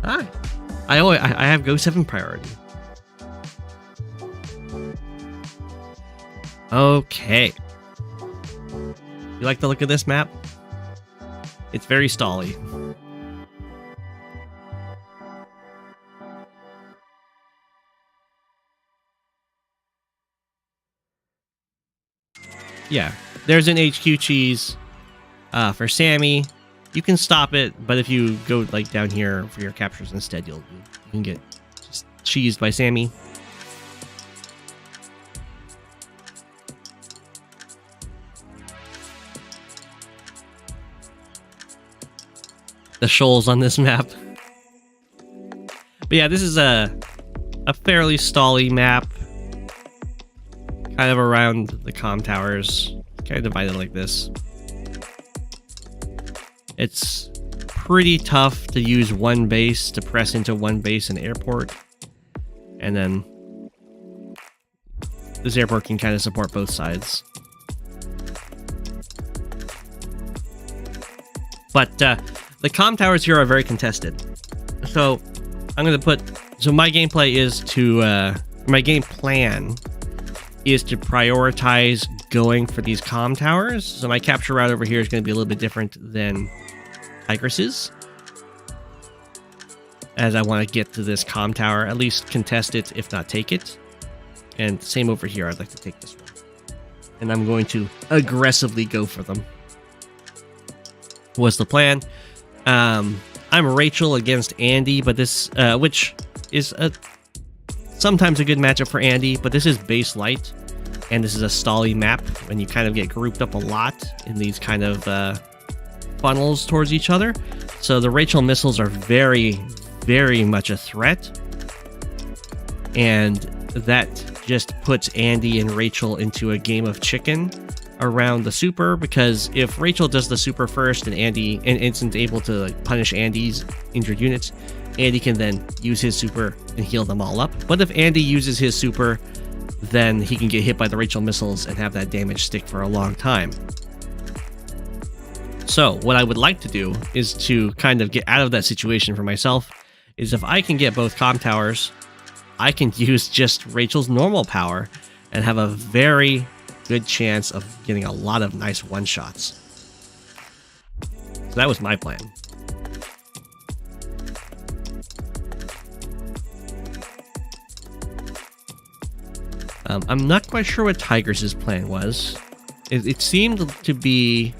Hi. I have Go7 Priority. Okay. You like the look of this map? It's very stally. Yeah, there's an HQ cheese for Sammy. You can stop it, but if you go like down here for your captures instead, you can get just cheesed by Sammy. The shoals on this map. But yeah, this is a fairly stally map. Kind of around the comm towers. Kind of divided like this. It's pretty tough to use one base to press into one base and airport. And then this airport can kind of support both sides. But the comm towers here are very contested. So I'm going to put... So my gameplay is to... my game plan is to prioritize going for these comm towers. So my capture route over here is going to be a little bit different than Tigris's. as I want to get to this comm tower, at least contest it, if not take it. And same over here, I'd like to take this one. And I'm going to aggressively go for them. What's the plan? I'm Rachel against Andy, but this, which is sometimes a good matchup for Andy, but this is base light, and this is a stally map, and you kind of get grouped up a lot in these kind of funnels towards each other. So the Rachel missiles are very, very much a threat, and that just puts Andy and Rachel into a game of chicken around the super, because if Rachel does the super first and Andy isn't able to like punish Andy's injured units, Andy can then use his super and heal them all up. But if Andy uses his super, then he can get hit by the Rachel missiles and have that damage stick for a long time. So what I would like to do is to kind of get out of that situation for myself, is if I can get both comm towers, I can use just Rachel's normal power and have a very good chance of getting a lot of nice one-shots. So that was my plan. I'm not quite sure what Tigris' plan was. It seemed to be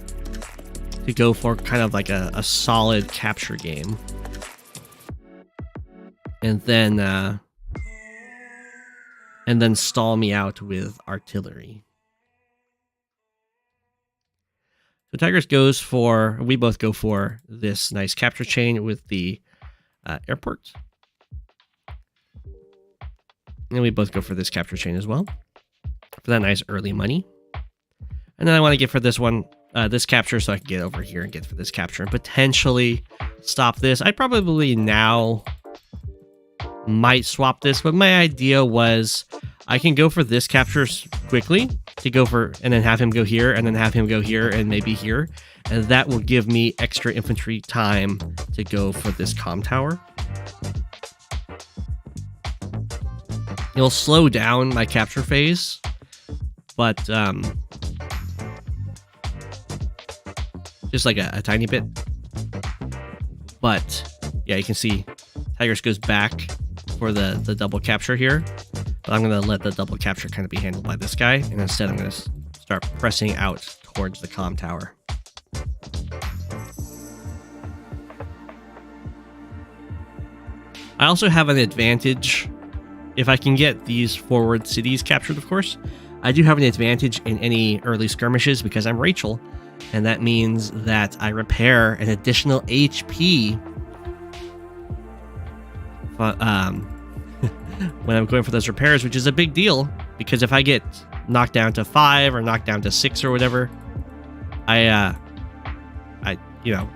to go for kind of like a solid capture game. And then stall me out with artillery. So Tigris goes for, we both go for this nice capture chain with the airport. And we both go for this capture chain as well, for that nice early money. And then I want to get for this one, this capture, so I can get over here and get for this capture and potentially stop this. I probably now might swap this, but my idea was I can go for this capture quickly to go for, and then have him go here, and then have him go here, and maybe here. And that will give me extra infantry time to go for this comm tower. It'll slow down my capture phase, but just like a tiny bit. But yeah, you can see Tigris goes back for the double capture here. But I'm going to let the double capture kind of be handled by this guy, and instead I'm going to start pressing out towards the comm tower. I also have an advantage if I can get these forward cities captured, of course. I do have an advantage in any early skirmishes because I'm Rachel, and that means that I repair an additional HP when I'm going for those repairs, which is a big deal, because if I get knocked down to 5 or knocked down to 6 or whatever, I you know,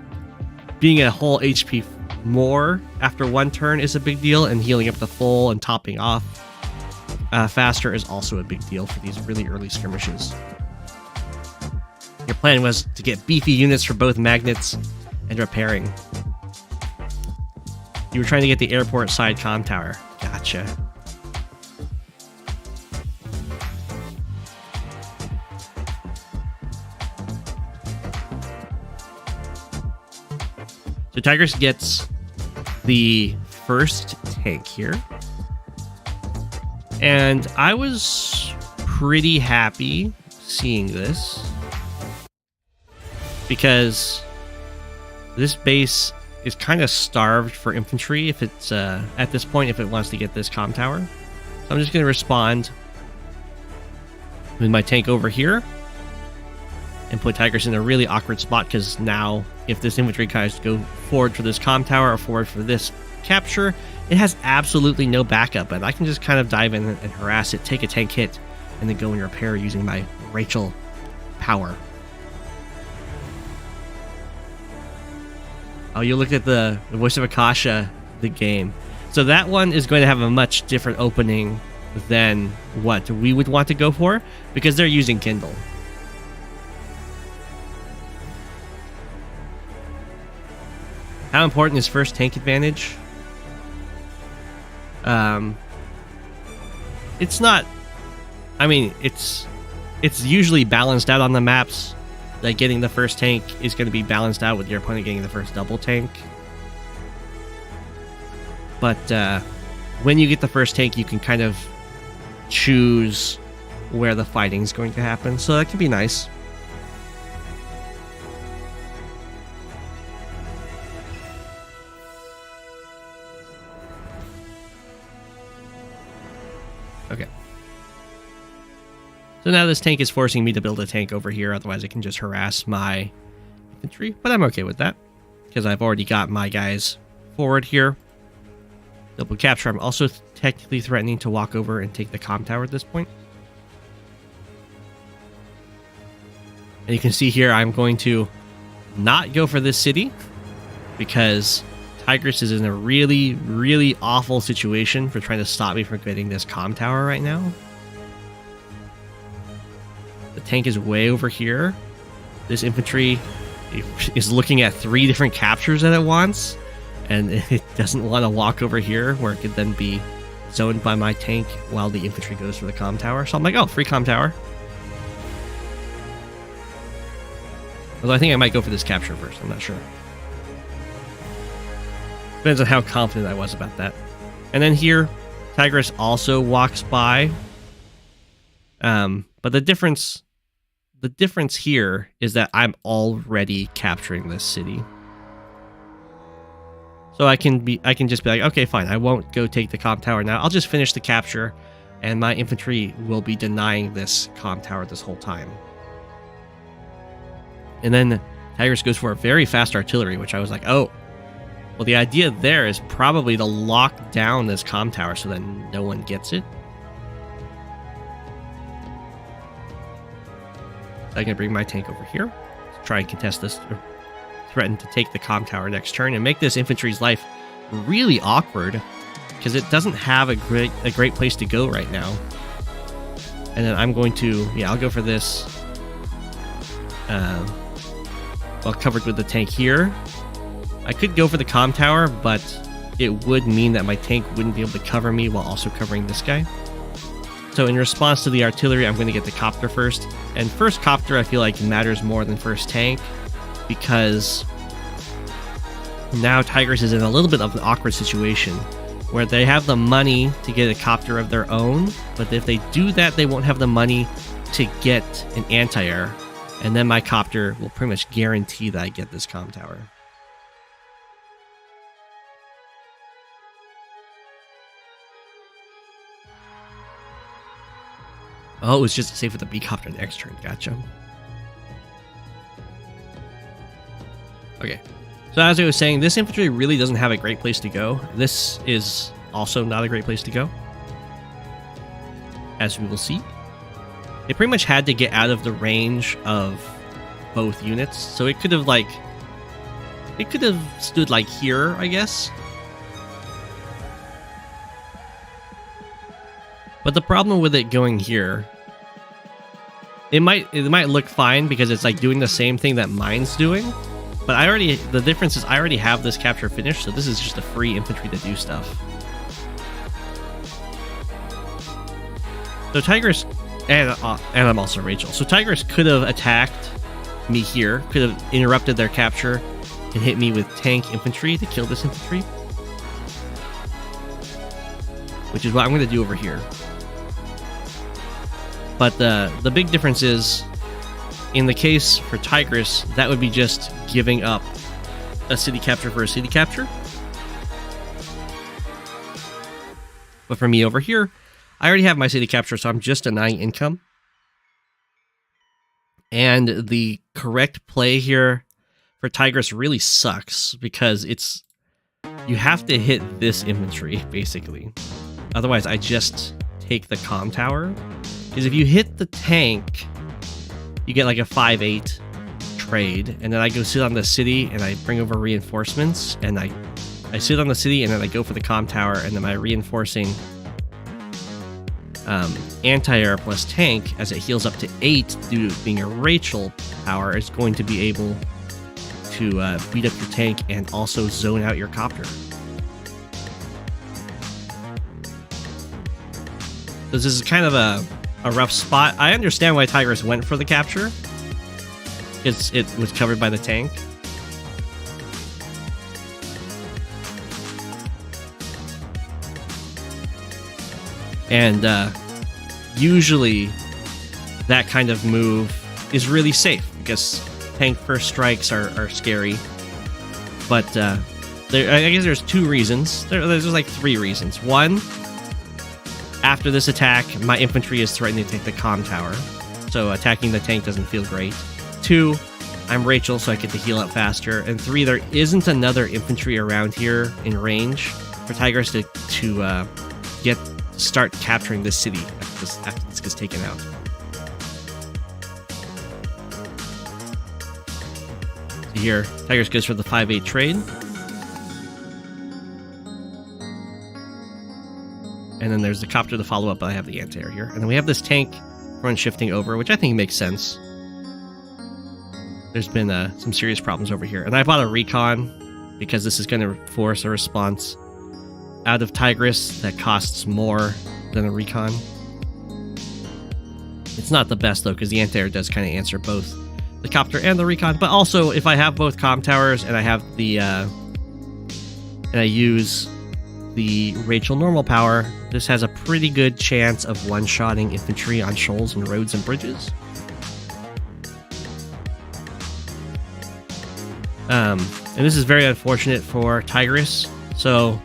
being a whole HP more after one turn is a big deal, and healing up the full and topping off faster is also a big deal for these really early skirmishes. Your plan was to get beefy units for both magnets and repairing. You were trying to get the airport side comm tower. Gotcha. So Tigris gets the first tank here. And I was pretty happy seeing this, because this base is kind of starved for infantry if it's at this point, if it wants to get this comm tower. So I'm just going to respond with my tank over here and put Tigris in a really awkward spot, because now if this infantry guys go forward for this comm tower or forward for this capture, it has absolutely no backup, and I can just kind of dive in and harass it, take a tank hit, and then go and repair using my Rachel power. Oh, you look at the Voice of Akasha, the game. So that one is going to have a much different opening than what we would want to go for, because they're using Kindle. How important is first tank advantage? It's not, I mean, it's usually balanced out on the maps. Like getting the first tank is going to be balanced out with your opponent getting the first double tank. But when you get the first tank, you can kind of choose where the fighting is going to happen. So that can be nice. Okay. So now this tank is forcing me to build a tank over here. Otherwise, I can just harass my infantry. But I'm okay with that, because I've already got my guys forward here. Double capture. I'm also technically threatening to walk over and take the comm tower at this point. And you can see here, I'm going to not go for this city, because Tigris is in a really, really awful situation for trying to stop me from getting this comm tower right now. The tank is way over here. This infantry is looking at 3 different captures at once, and it doesn't want to walk over here where it could then be zoned by my tank while the infantry goes for the comm tower. So I'm like, oh, free comm tower. Although I think I might go for this capture first. I'm not sure. Depends on how confident I was about that. And then here, Tigris also walks by. But the difference here is that I'm already capturing this city. So I can just be like, okay, fine, I won't go take the comm tower now. I'll just finish the capture, and my infantry will be denying this comm tower this whole time. And then Tigris goes for a very fast artillery, which I was like, oh, well, the idea there is probably to lock down this comm tower so that no one gets it. So I can bring my tank over here to try and contest this, or threaten to take the comm tower next turn, and make this infantry's life really awkward, because it doesn't have a great place to go right now. And then I'm going to, I'll go for this. Well, covered with the tank here. I could go for the comm tower, but it would mean that my tank wouldn't be able to cover me while also covering this guy. So in response to the artillery, I'm going to get the copter first. And first copter, I feel like, matters more than first tank, because now Tigris is in a little bit of an awkward situation where they have the money to get a copter of their own, but if they do that, they won't have the money to get an anti-air, and then my copter will pretty much guarantee that I get this comm tower. Oh, it was just to save for the B-copter next turn. Gotcha. Okay. So as I was saying, this infantry really doesn't have a great place to go. This is also not a great place to go, as we will see. They pretty much had to get out of the range of both units. So it could have, stood like here, I guess. But the problem with it going here, it might look fine because it's like doing the same thing that mine's doing. But the difference is I already have this capture finished, so this is just a free infantry to do stuff. So Tigris, and I'm also Rachel. So Tigris could have attacked me here, could have interrupted their capture and hit me with tank infantry to kill this infantry. Which is what I'm going to do over here. But the big difference is, in the case for Tigris, that would be just giving up a city capture for a city capture. But for me over here, I already have my city capture, so I'm just denying income. And the correct play here for Tigris really sucks, because you have to hit this infantry, basically. Otherwise, I just take the comm tower. Because if you hit the tank, you get like a 5-8 trade, and then I go sit on the city and I bring over reinforcements, and I sit on the city and then I go for the comm tower, and then my reinforcing anti-air plus tank, as it heals up to 8 due to being a Rachel power, is going to be able to beat up your tank and also zone out your copter. So this is kind of a rough spot. I understand why Tigris went for the capture. It was covered by the tank. And usually that kind of move is really safe because tank first strikes are scary. But I guess there's two reasons. There's like three reasons. One, after this attack, my infantry is threatening to take the comm tower, so attacking the tank doesn't feel great. Two, I'm Rachel, so I get to heal up faster. And three, there isn't another infantry around here in range for Tigris to start capturing this city after this gets taken out. So here, Tigris goes for the 5-8 trade. And then there's the copter to follow up, but I have the anti-air here. And then we have this tank front shifting over, which I think makes sense. There's been some serious problems over here. And I bought a recon because this is going to force a response out of Tigris that costs more than a recon. It's not the best, though, because the anti-air does kind of answer both the copter and the recon. But also, if I have both comm towers and I have the... and I use the Rachel normal power, this has a pretty good chance of one-shotting infantry on shoals and roads and bridges. And this is very unfortunate for Tigris. So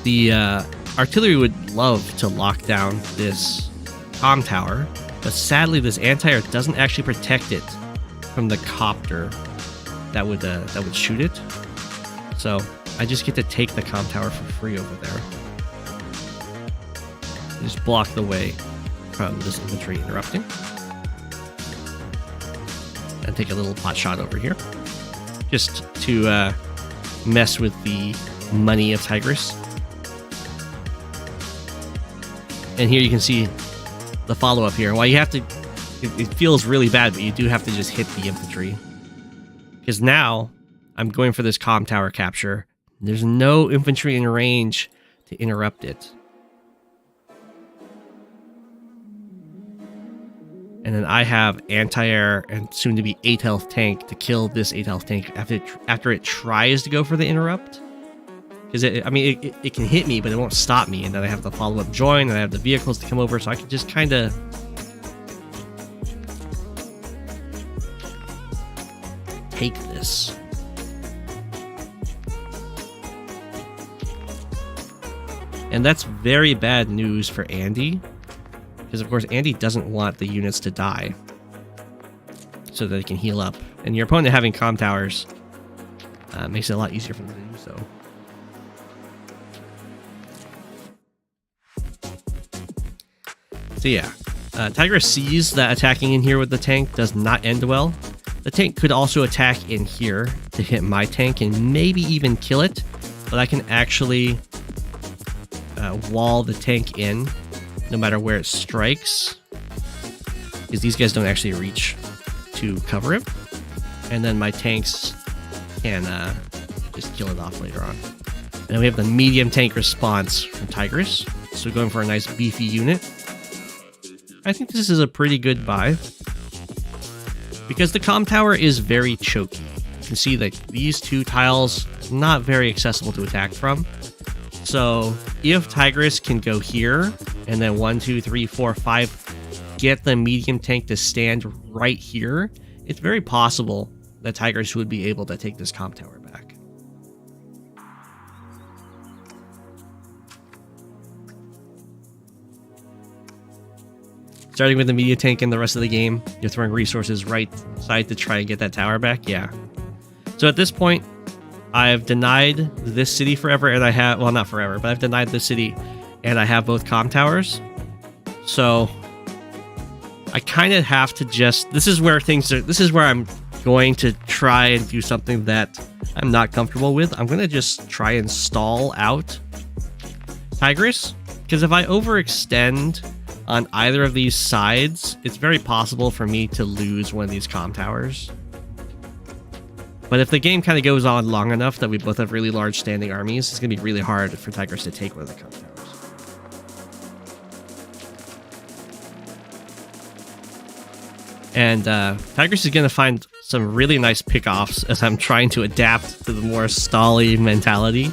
the artillery would love to lock down this comm tower, but sadly this anti-air doesn't actually protect it from the copter that would shoot it. So I just get to take the comm tower for free over there. Just block the way from this infantry interrupting. And take a little pot shot over here. Just to mess with the money of Tigris. And here you can see the follow-up here. While you have to... It feels really bad, but you do have to just hit the infantry. Because now, I'm going for this comm tower capture. There's no infantry in range to interrupt it. And then I have anti-air and soon-to-be 8 health tank to kill this 8 health tank after it tries to go for the interrupt. Because it can hit me, but it won't stop me. And then I have the follow-up join, and I have the vehicles to come over, so I can just kind of... take this. And that's very bad news for Andy. Because, of course, Andy doesn't want the units to die. So that they can heal up. And your opponent having comm towers makes it a lot easier for them to do so. So yeah, Tigris sees that attacking in here with the tank does not end well. The tank could also attack in here to hit my tank and maybe even kill it. But I can actually wall the tank in no matter where it strikes, because these guys don't actually reach to cover it. And then my tanks can just kill it off later on. And then we have the medium tank response from Tigris. So going for a nice beefy unit. I think this is a pretty good buy, because the comm tower is very choky. You can see that these two tiles not very accessible to attack from. So if Tigris can go here, and then 1, 2, 3, 4, 5, get the medium tank to stand right here, it's very possible that Tigris would be able to take this comm tower back. Starting with the media tank in the rest of the game, you're throwing resources right side to try and get that tower back. Yeah. So at this point, I've denied this city forever, and I have, well, not forever, but I've denied this city, and I have both comm towers. So I kind of have to just, this is where I'm going to try and do something that I'm not comfortable with. I'm going to just try and stall out Tigris, because if I overextend on either of these sides, it's very possible for me to lose one of these comm towers. But if the game kind of goes on long enough that we both have really large standing armies, it's going to be really hard for Tigris to take one of the comm towers. And Tigris is going to find some really nice pickoffs as I'm trying to adapt to the more stally mentality.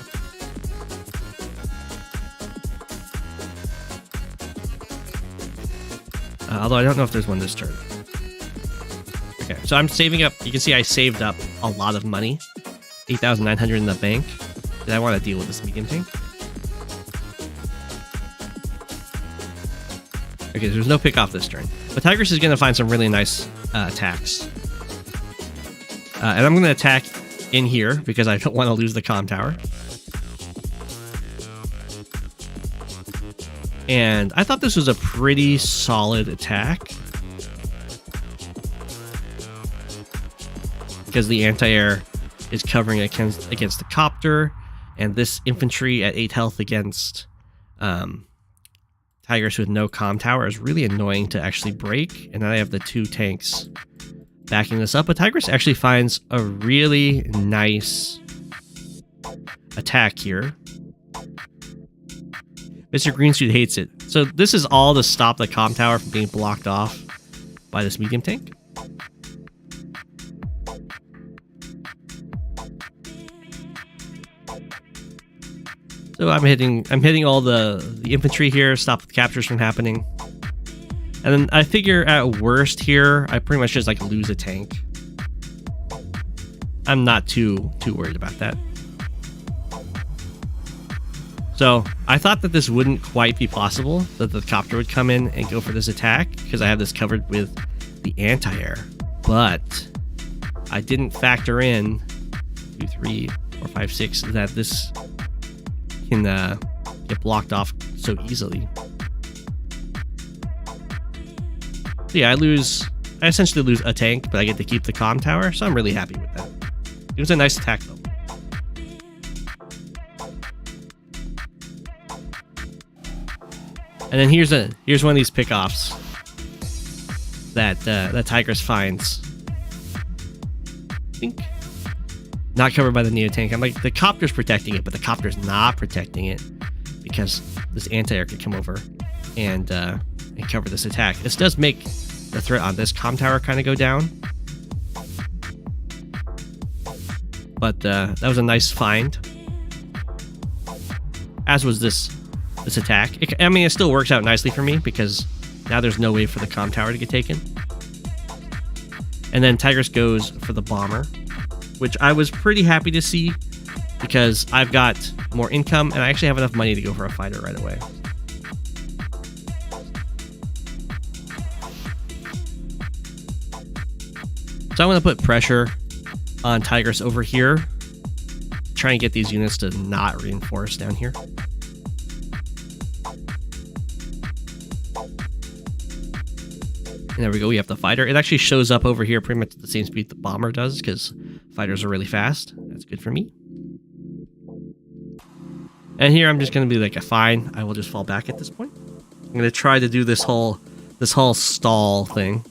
Although I don't know if there's one this turn. Okay, so I'm saving up. You can see I saved up a lot of money. 8,900 in the bank. And I want to deal with this medium tank. Okay, there's no pick off this turn. But Tigris is going to find some really nice attacks. And I'm going to attack in here because I don't want to lose the comm tower. And I thought this was a pretty solid attack. Because the anti-air is covering against the copter. And this infantry at 8 health against Tigris with no comm tower is really annoying to actually break. And then I have the 2 tanks backing this up. But Tigris actually finds a really nice attack here. Mr. Greenstreet hates it. So this is all to stop the comm tower from being blocked off by this medium tank. So I'm hitting all the infantry here, stop the captures from happening. And then I figure at worst here, I pretty much just like lose a tank. I'm not too worried about that. So I thought that this wouldn't quite be possible, that the copter would come in and go for this attack, because I have this covered with the anti-air. But I didn't factor in 2, 3, 4, 5, 6 that this can get blocked off so easily. So yeah, I essentially lose a tank, but I get to keep the comm tower, so I'm really happy with that. It was a nice attack though. And then here's one of these pickoffs that Tigris finds. I think not covered by the Neo tank. I'm like, the copter's protecting it, but the copter's not protecting it because this anti-air could come over and cover this attack. This does make the threat on this comm tower kind of go down, but that was a nice find. As was this attack. I mean, it still works out nicely for me because now there's no way for the comm tower to get taken. And then Tigris goes for the bomber, which I was pretty happy to see because I've got more income and I actually have enough money to go for a fighter right away. So I want to put pressure on Tigris over here, try and get these units to not reinforce down here. And there we go, we have the fighter. It actually shows up over here pretty much at the same speed the bomber does because fighters are really fast. That's good for me. And here I'm just going to be like, fine, I will just fall back at this point. I'm going to try to do this whole stall thing.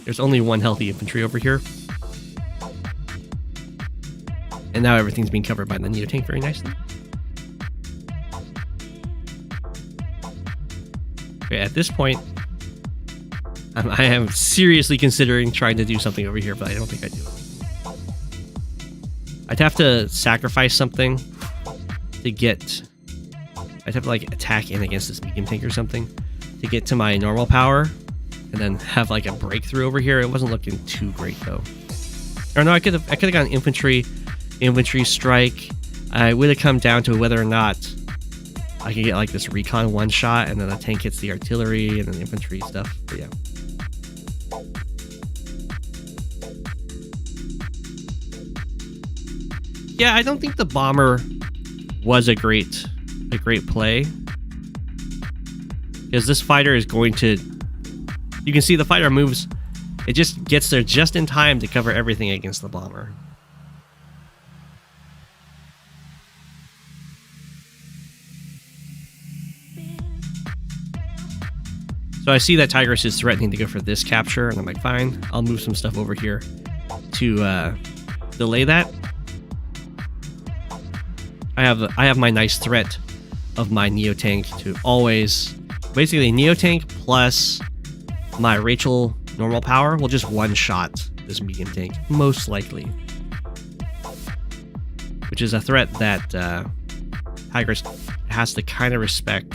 There's only one healthy infantry over here. And now everything's being covered by the Neo tank very nicely. Okay, at this point, I am seriously considering trying to do something over here, but I don't think I do it. I'd have to sacrifice something to get... I'd have to like attack in against this medium tank or something to get to my normal power and then have like a breakthrough over here. It wasn't looking too great though. Or no, I could have gotten infantry strike. I would have come down to whether or not I could get like this recon one shot and then the tank hits the artillery and then the infantry stuff. But yeah. Yeah, I don't think the bomber was a great play. Because this fighter is going to... You can see the fighter moves. It just gets there just in time to cover everything against the bomber. So I see that Tigris is threatening to go for this capture, and I'm like, fine, I'll move some stuff over here to delay that. I have my nice threat of my Neo tank to always, basically Neo tank plus my Rachel normal power will just one-shot this medium tank, most likely. Which is a threat that Tigris has to kind of respect.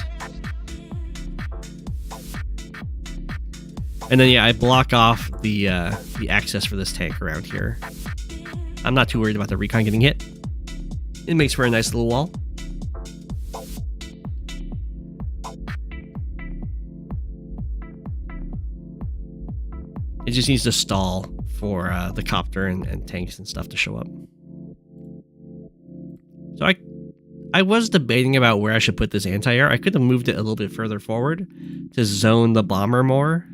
And then, yeah, I block off the access for this tank around here. I'm not too worried about the recon getting hit. It makes for a nice little wall. It just needs to stall for the copter and tanks and stuff to show up. So I was debating about where I should put this anti-air. I could have moved it a little bit further forward to zone the bomber more.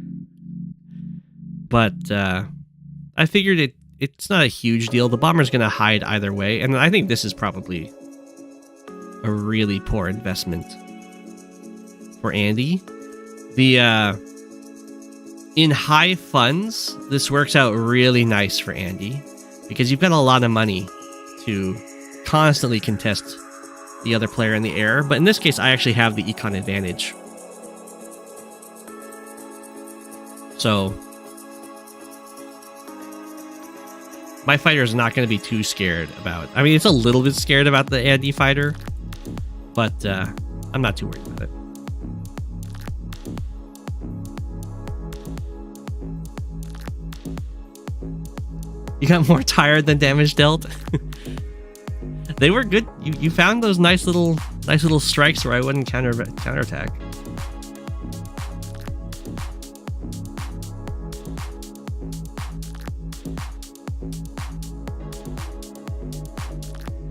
But I figured it's not a huge deal. The bomber's going to hide either way. And I think this is probably a really poor investment for Andy. In high funds, this works out really nice for Andy because you've got a lot of money to constantly contest the other player in the air. But in this case, I actually have the econ advantage. So my fighter is not going to be too scared about... I mean, it's a little bit scared about the Andy fighter, but I'm not too worried about it. You got more tired than damage dealt. They were good. You found those nice little strikes where I wouldn't counterattack.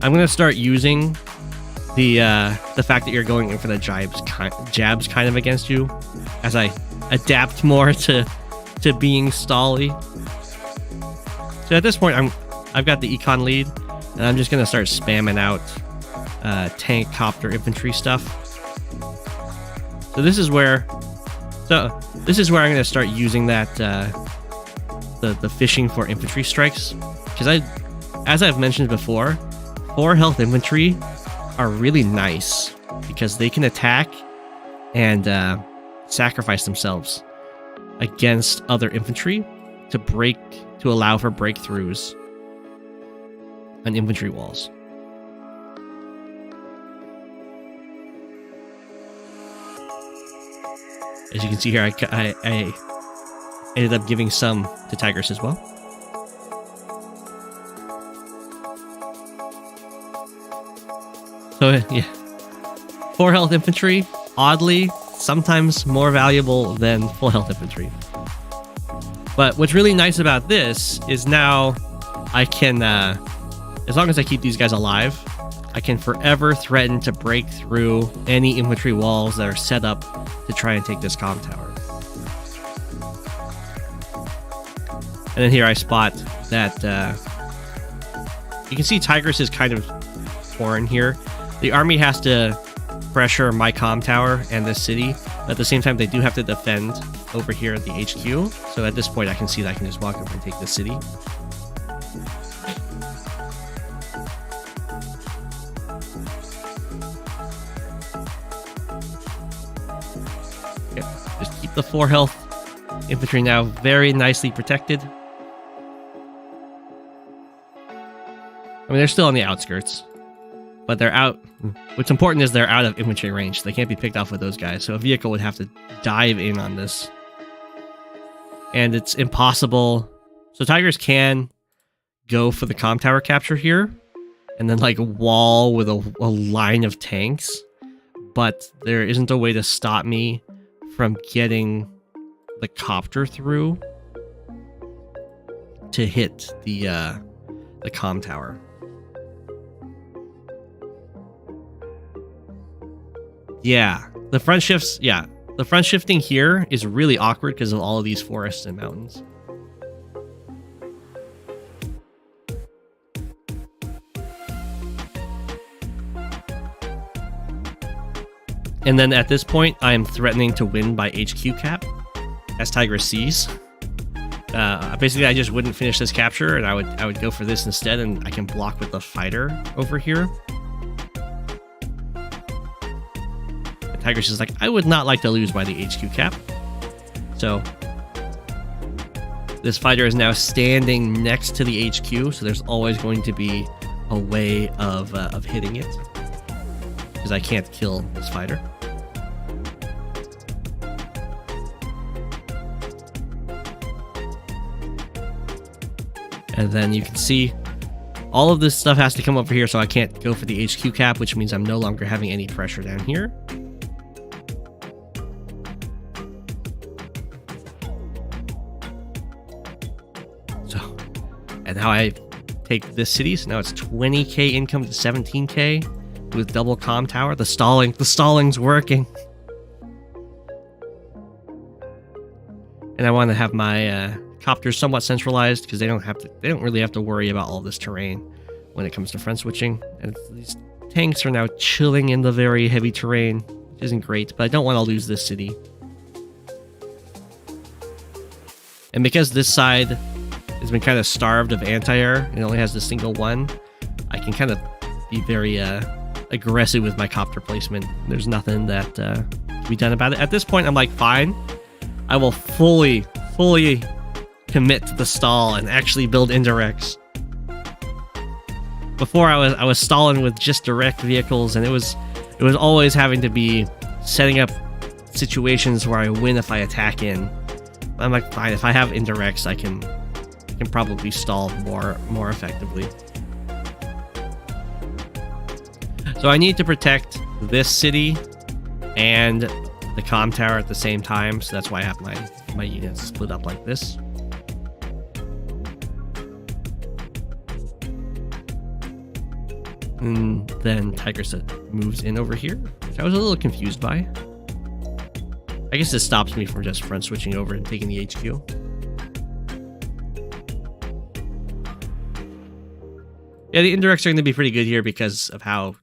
I'm gonna start using the fact that you're going in for the jabs kind of against you as I adapt more to being stally. So at this point, I've got the econ lead, and I'm just gonna start spamming out tank, copter, infantry stuff. So this is where I'm gonna start using that the fishing for infantry strikes, because as I've mentioned before, 4 health infantry are really nice because they can attack and sacrifice themselves against other infantry to allow for breakthroughs on infantry walls. As you can see here, I ended up giving some to Tigris as well. So yeah, 4 health infantry, oddly, sometimes more valuable than full health infantry. But what's really nice about this is now I can, as long as I keep these guys alive, I can forever threaten to break through any infantry walls that are set up to try and take this comm tower. And then here I spot that you can see Tigris is kind of foreign here. The army has to pressure my comm tower and this city. At the same time, they do have to defend over here at the HQ. So at this point, I can see that I can just walk over and take the city. Okay, just keep the 4 health infantry now very nicely protected. I mean, they're still on the outskirts, but they're out. What's important is they're out of infantry range. They can't be picked off with those guys. So a vehicle would have to dive in on this. And it's impossible. So Tigers can go for the comm tower capture here and then like wall with a line of tanks. But there isn't a way to stop me from getting the copter through to hit the comm tower. Yeah, the front shifts, yeah. The front shifting here is really awkward because of all of these forests and mountains. And then at this point, I am threatening to win by HQ cap, as Tigris sees. Basically, I just wouldn't finish this capture, and I would go for this instead, and I can block with the fighter over here. Tigris is like, I would not like to lose by the HQ cap. So this fighter is now standing next to the HQ, so there's always going to be a way of hitting it. because I can't kill this fighter. And then you can see all of this stuff has to come over here, so I can't go for the HQ cap, which means I'm no longer having any pressure down here. So, and now I take this city, so now it's 20k income to 17k with double comm tower. The stalling's working. And I want to have my copters somewhat centralized because they don't really have to worry about all this terrain when it comes to front switching. And these tanks are now chilling in the very heavy terrain, which isn't great, but I don't want to lose this city. And because this side has been kind of starved of anti-air and only has this single one, I can kind of be very aggressive with my copter placement. There's nothing that can be done about it. At this point, I'm like, fine, I will fully commit to the stall and actually build indirects. Before I was stalling with just direct vehicles, and it was always having to be setting up situations where I win if I attack in. I'm like, fine, if I have indirects, I can probably stall more effectively. So I need to protect this city and the comm tower at the same time, so that's why I have my units split up like this. And then Tigris moves in over here, which I was a little confused by. I guess this stops me from just front switching over and taking the HQ. Yeah, the indirects are going to be pretty good here because of how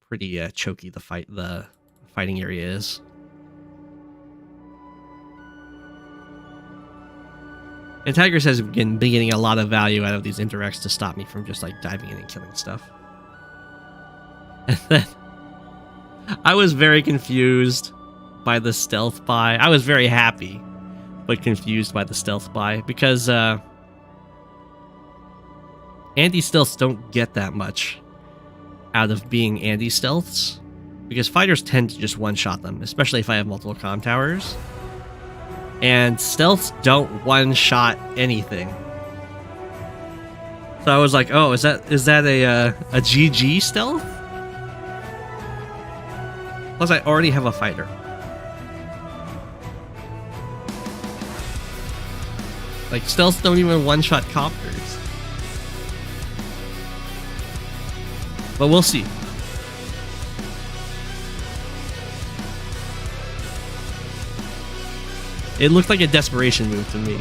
pretty choky the fighting area is. And Tigris has been getting a lot of value out of these indirects to stop me from just like diving in and killing stuff. And then I was very confused by the stealth buy. I was very happy, but confused by the stealth buy because anti-stealths don't get that much out of being anti-stealths because fighters tend to just one-shot them, especially if I have multiple comm towers. And stealths don't one-shot anything. So I was like, oh, is that a GG stealth? Plus, I already have a fighter. Like, stealths don't even one-shot copters. But we'll see. It looked like a desperation move to me.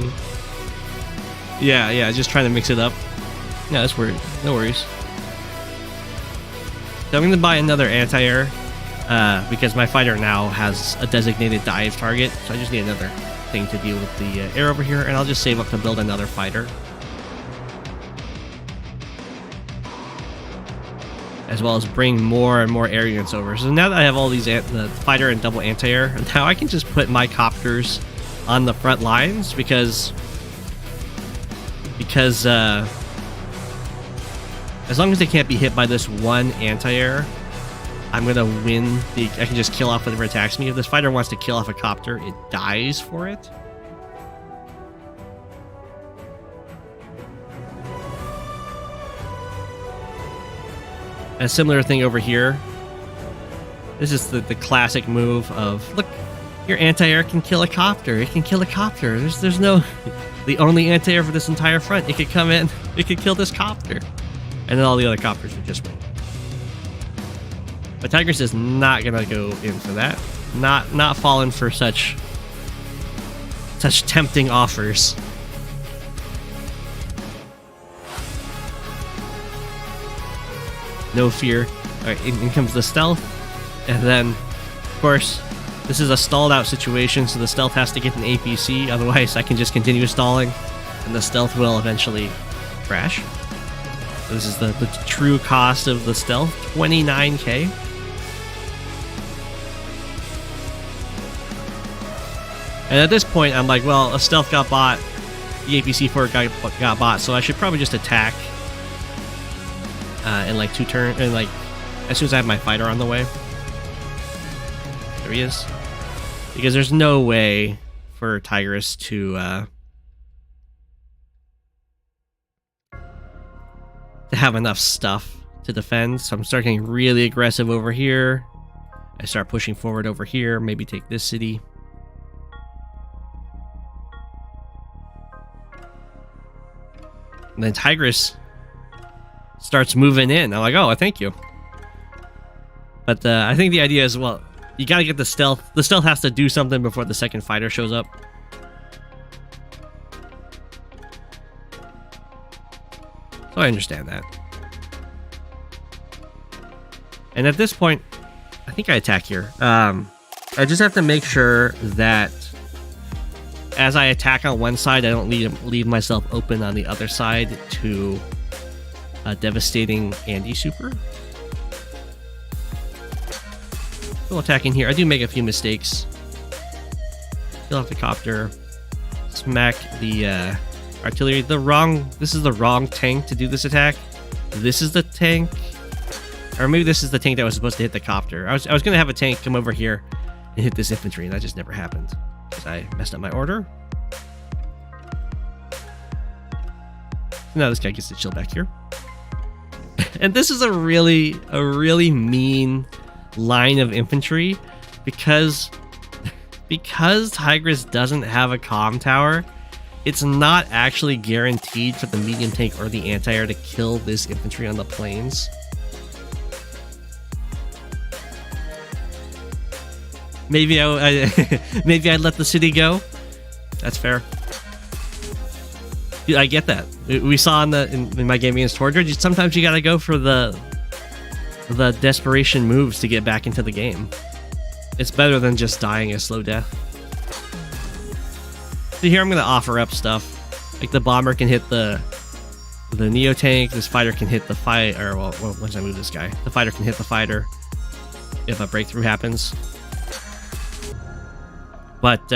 Yeah, just trying to mix it up. Yeah, that's weird. No worries. So I'm going to buy another anti-air because my fighter now has a designated dive target. So I just need another thing to deal with the air over here, and I'll just save up to build another fighter. As well as bring more and more air units over. So now that I have all these, the fighter and double anti-air, now I can just put my copters on the front lines because as long as they can't be hit by this one anti-air, I'm gonna win. I can just kill off whatever attacks me. If this fighter wants to kill off a copter, it dies for it. A similar thing over here. This is the classic move of, look, your anti-air can kill a copter. It can kill a copter. There's no... The only anti-air for this entire front. It could come in. It could kill this copter. And then all the other copters would just win. But Tigris is not going to go in for that. Not falling for such tempting offers. No fear. Alright, in comes the stealth. And then, of course, this is a stalled out situation, so the stealth has to get an APC, otherwise I can just continue stalling, and the stealth will eventually crash. So this is the true cost of the stealth, 29k. And at this point, I'm like, well, a stealth got bought, the APC for it got bought, so I should probably just attack in like 2 turns, in like as soon as I have my fighter on the way. There he is. Because there's no way for Tigris to have enough stuff to defend. So I'm starting really aggressive over here. I start pushing forward over here. Maybe take this city. And then Tigris starts moving in. I'm like, oh, thank you. But I think the idea is, well, you gotta get the stealth. The stealth has to do something before the second fighter shows up. So I understand that. And at this point, I think I attack here. I just have to make sure that as I attack on one side, I don't leave myself open on the other side to a devastating Andy super. Still attacking here. I do make a few mistakes. Kill off the copter. Smack the artillery. This is the wrong tank to do this attack. This is the tank. Or maybe this is the tank that was supposed to hit the copter. I was going to have a tank come over here and hit this infantry, and that just never happened. Because I messed up my order. Now this guy gets to chill back here. And this is a really mean line of infantry because Tigris doesn't have a comm tower. It's not actually guaranteed for the medium tank or the anti-air to kill this infantry on the plains. Maybe maybe I'd let the city go. That's fair. I get that. We saw in my game against Tordread, sometimes you gotta go for the desperation moves to get back into the game. It's better than just dying a slow death. So here I'm gonna offer up stuff. Like the bomber can hit the Neo tank, this fighter can hit the fighter, well, once I move this guy, the fighter can hit the fighter if a breakthrough happens. But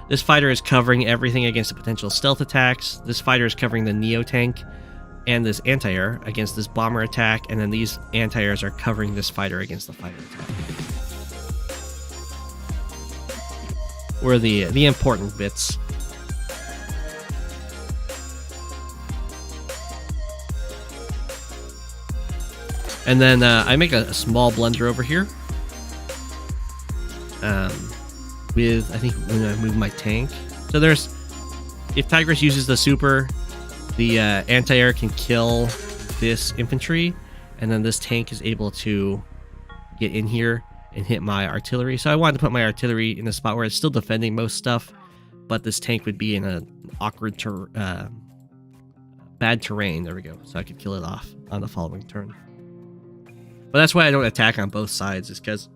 this fighter is covering everything against the potential stealth attacks. This fighter is covering the Neo tank and this anti-air against this bomber attack, and then these anti-airs are covering this fighter against the fighter attack. Were the important bits. And then I make a small blunder over here. With, I think, when I move my tank. So there's, if Tigris uses the super, the anti-air can kill this infantry, and then this tank is able to get in here and hit my artillery. So I wanted to put my artillery in a spot where it's still defending most stuff, but this tank would be in an awkward, bad terrain. There we go. So I could kill it off on the following turn. But that's why I don't attack on both sides, is because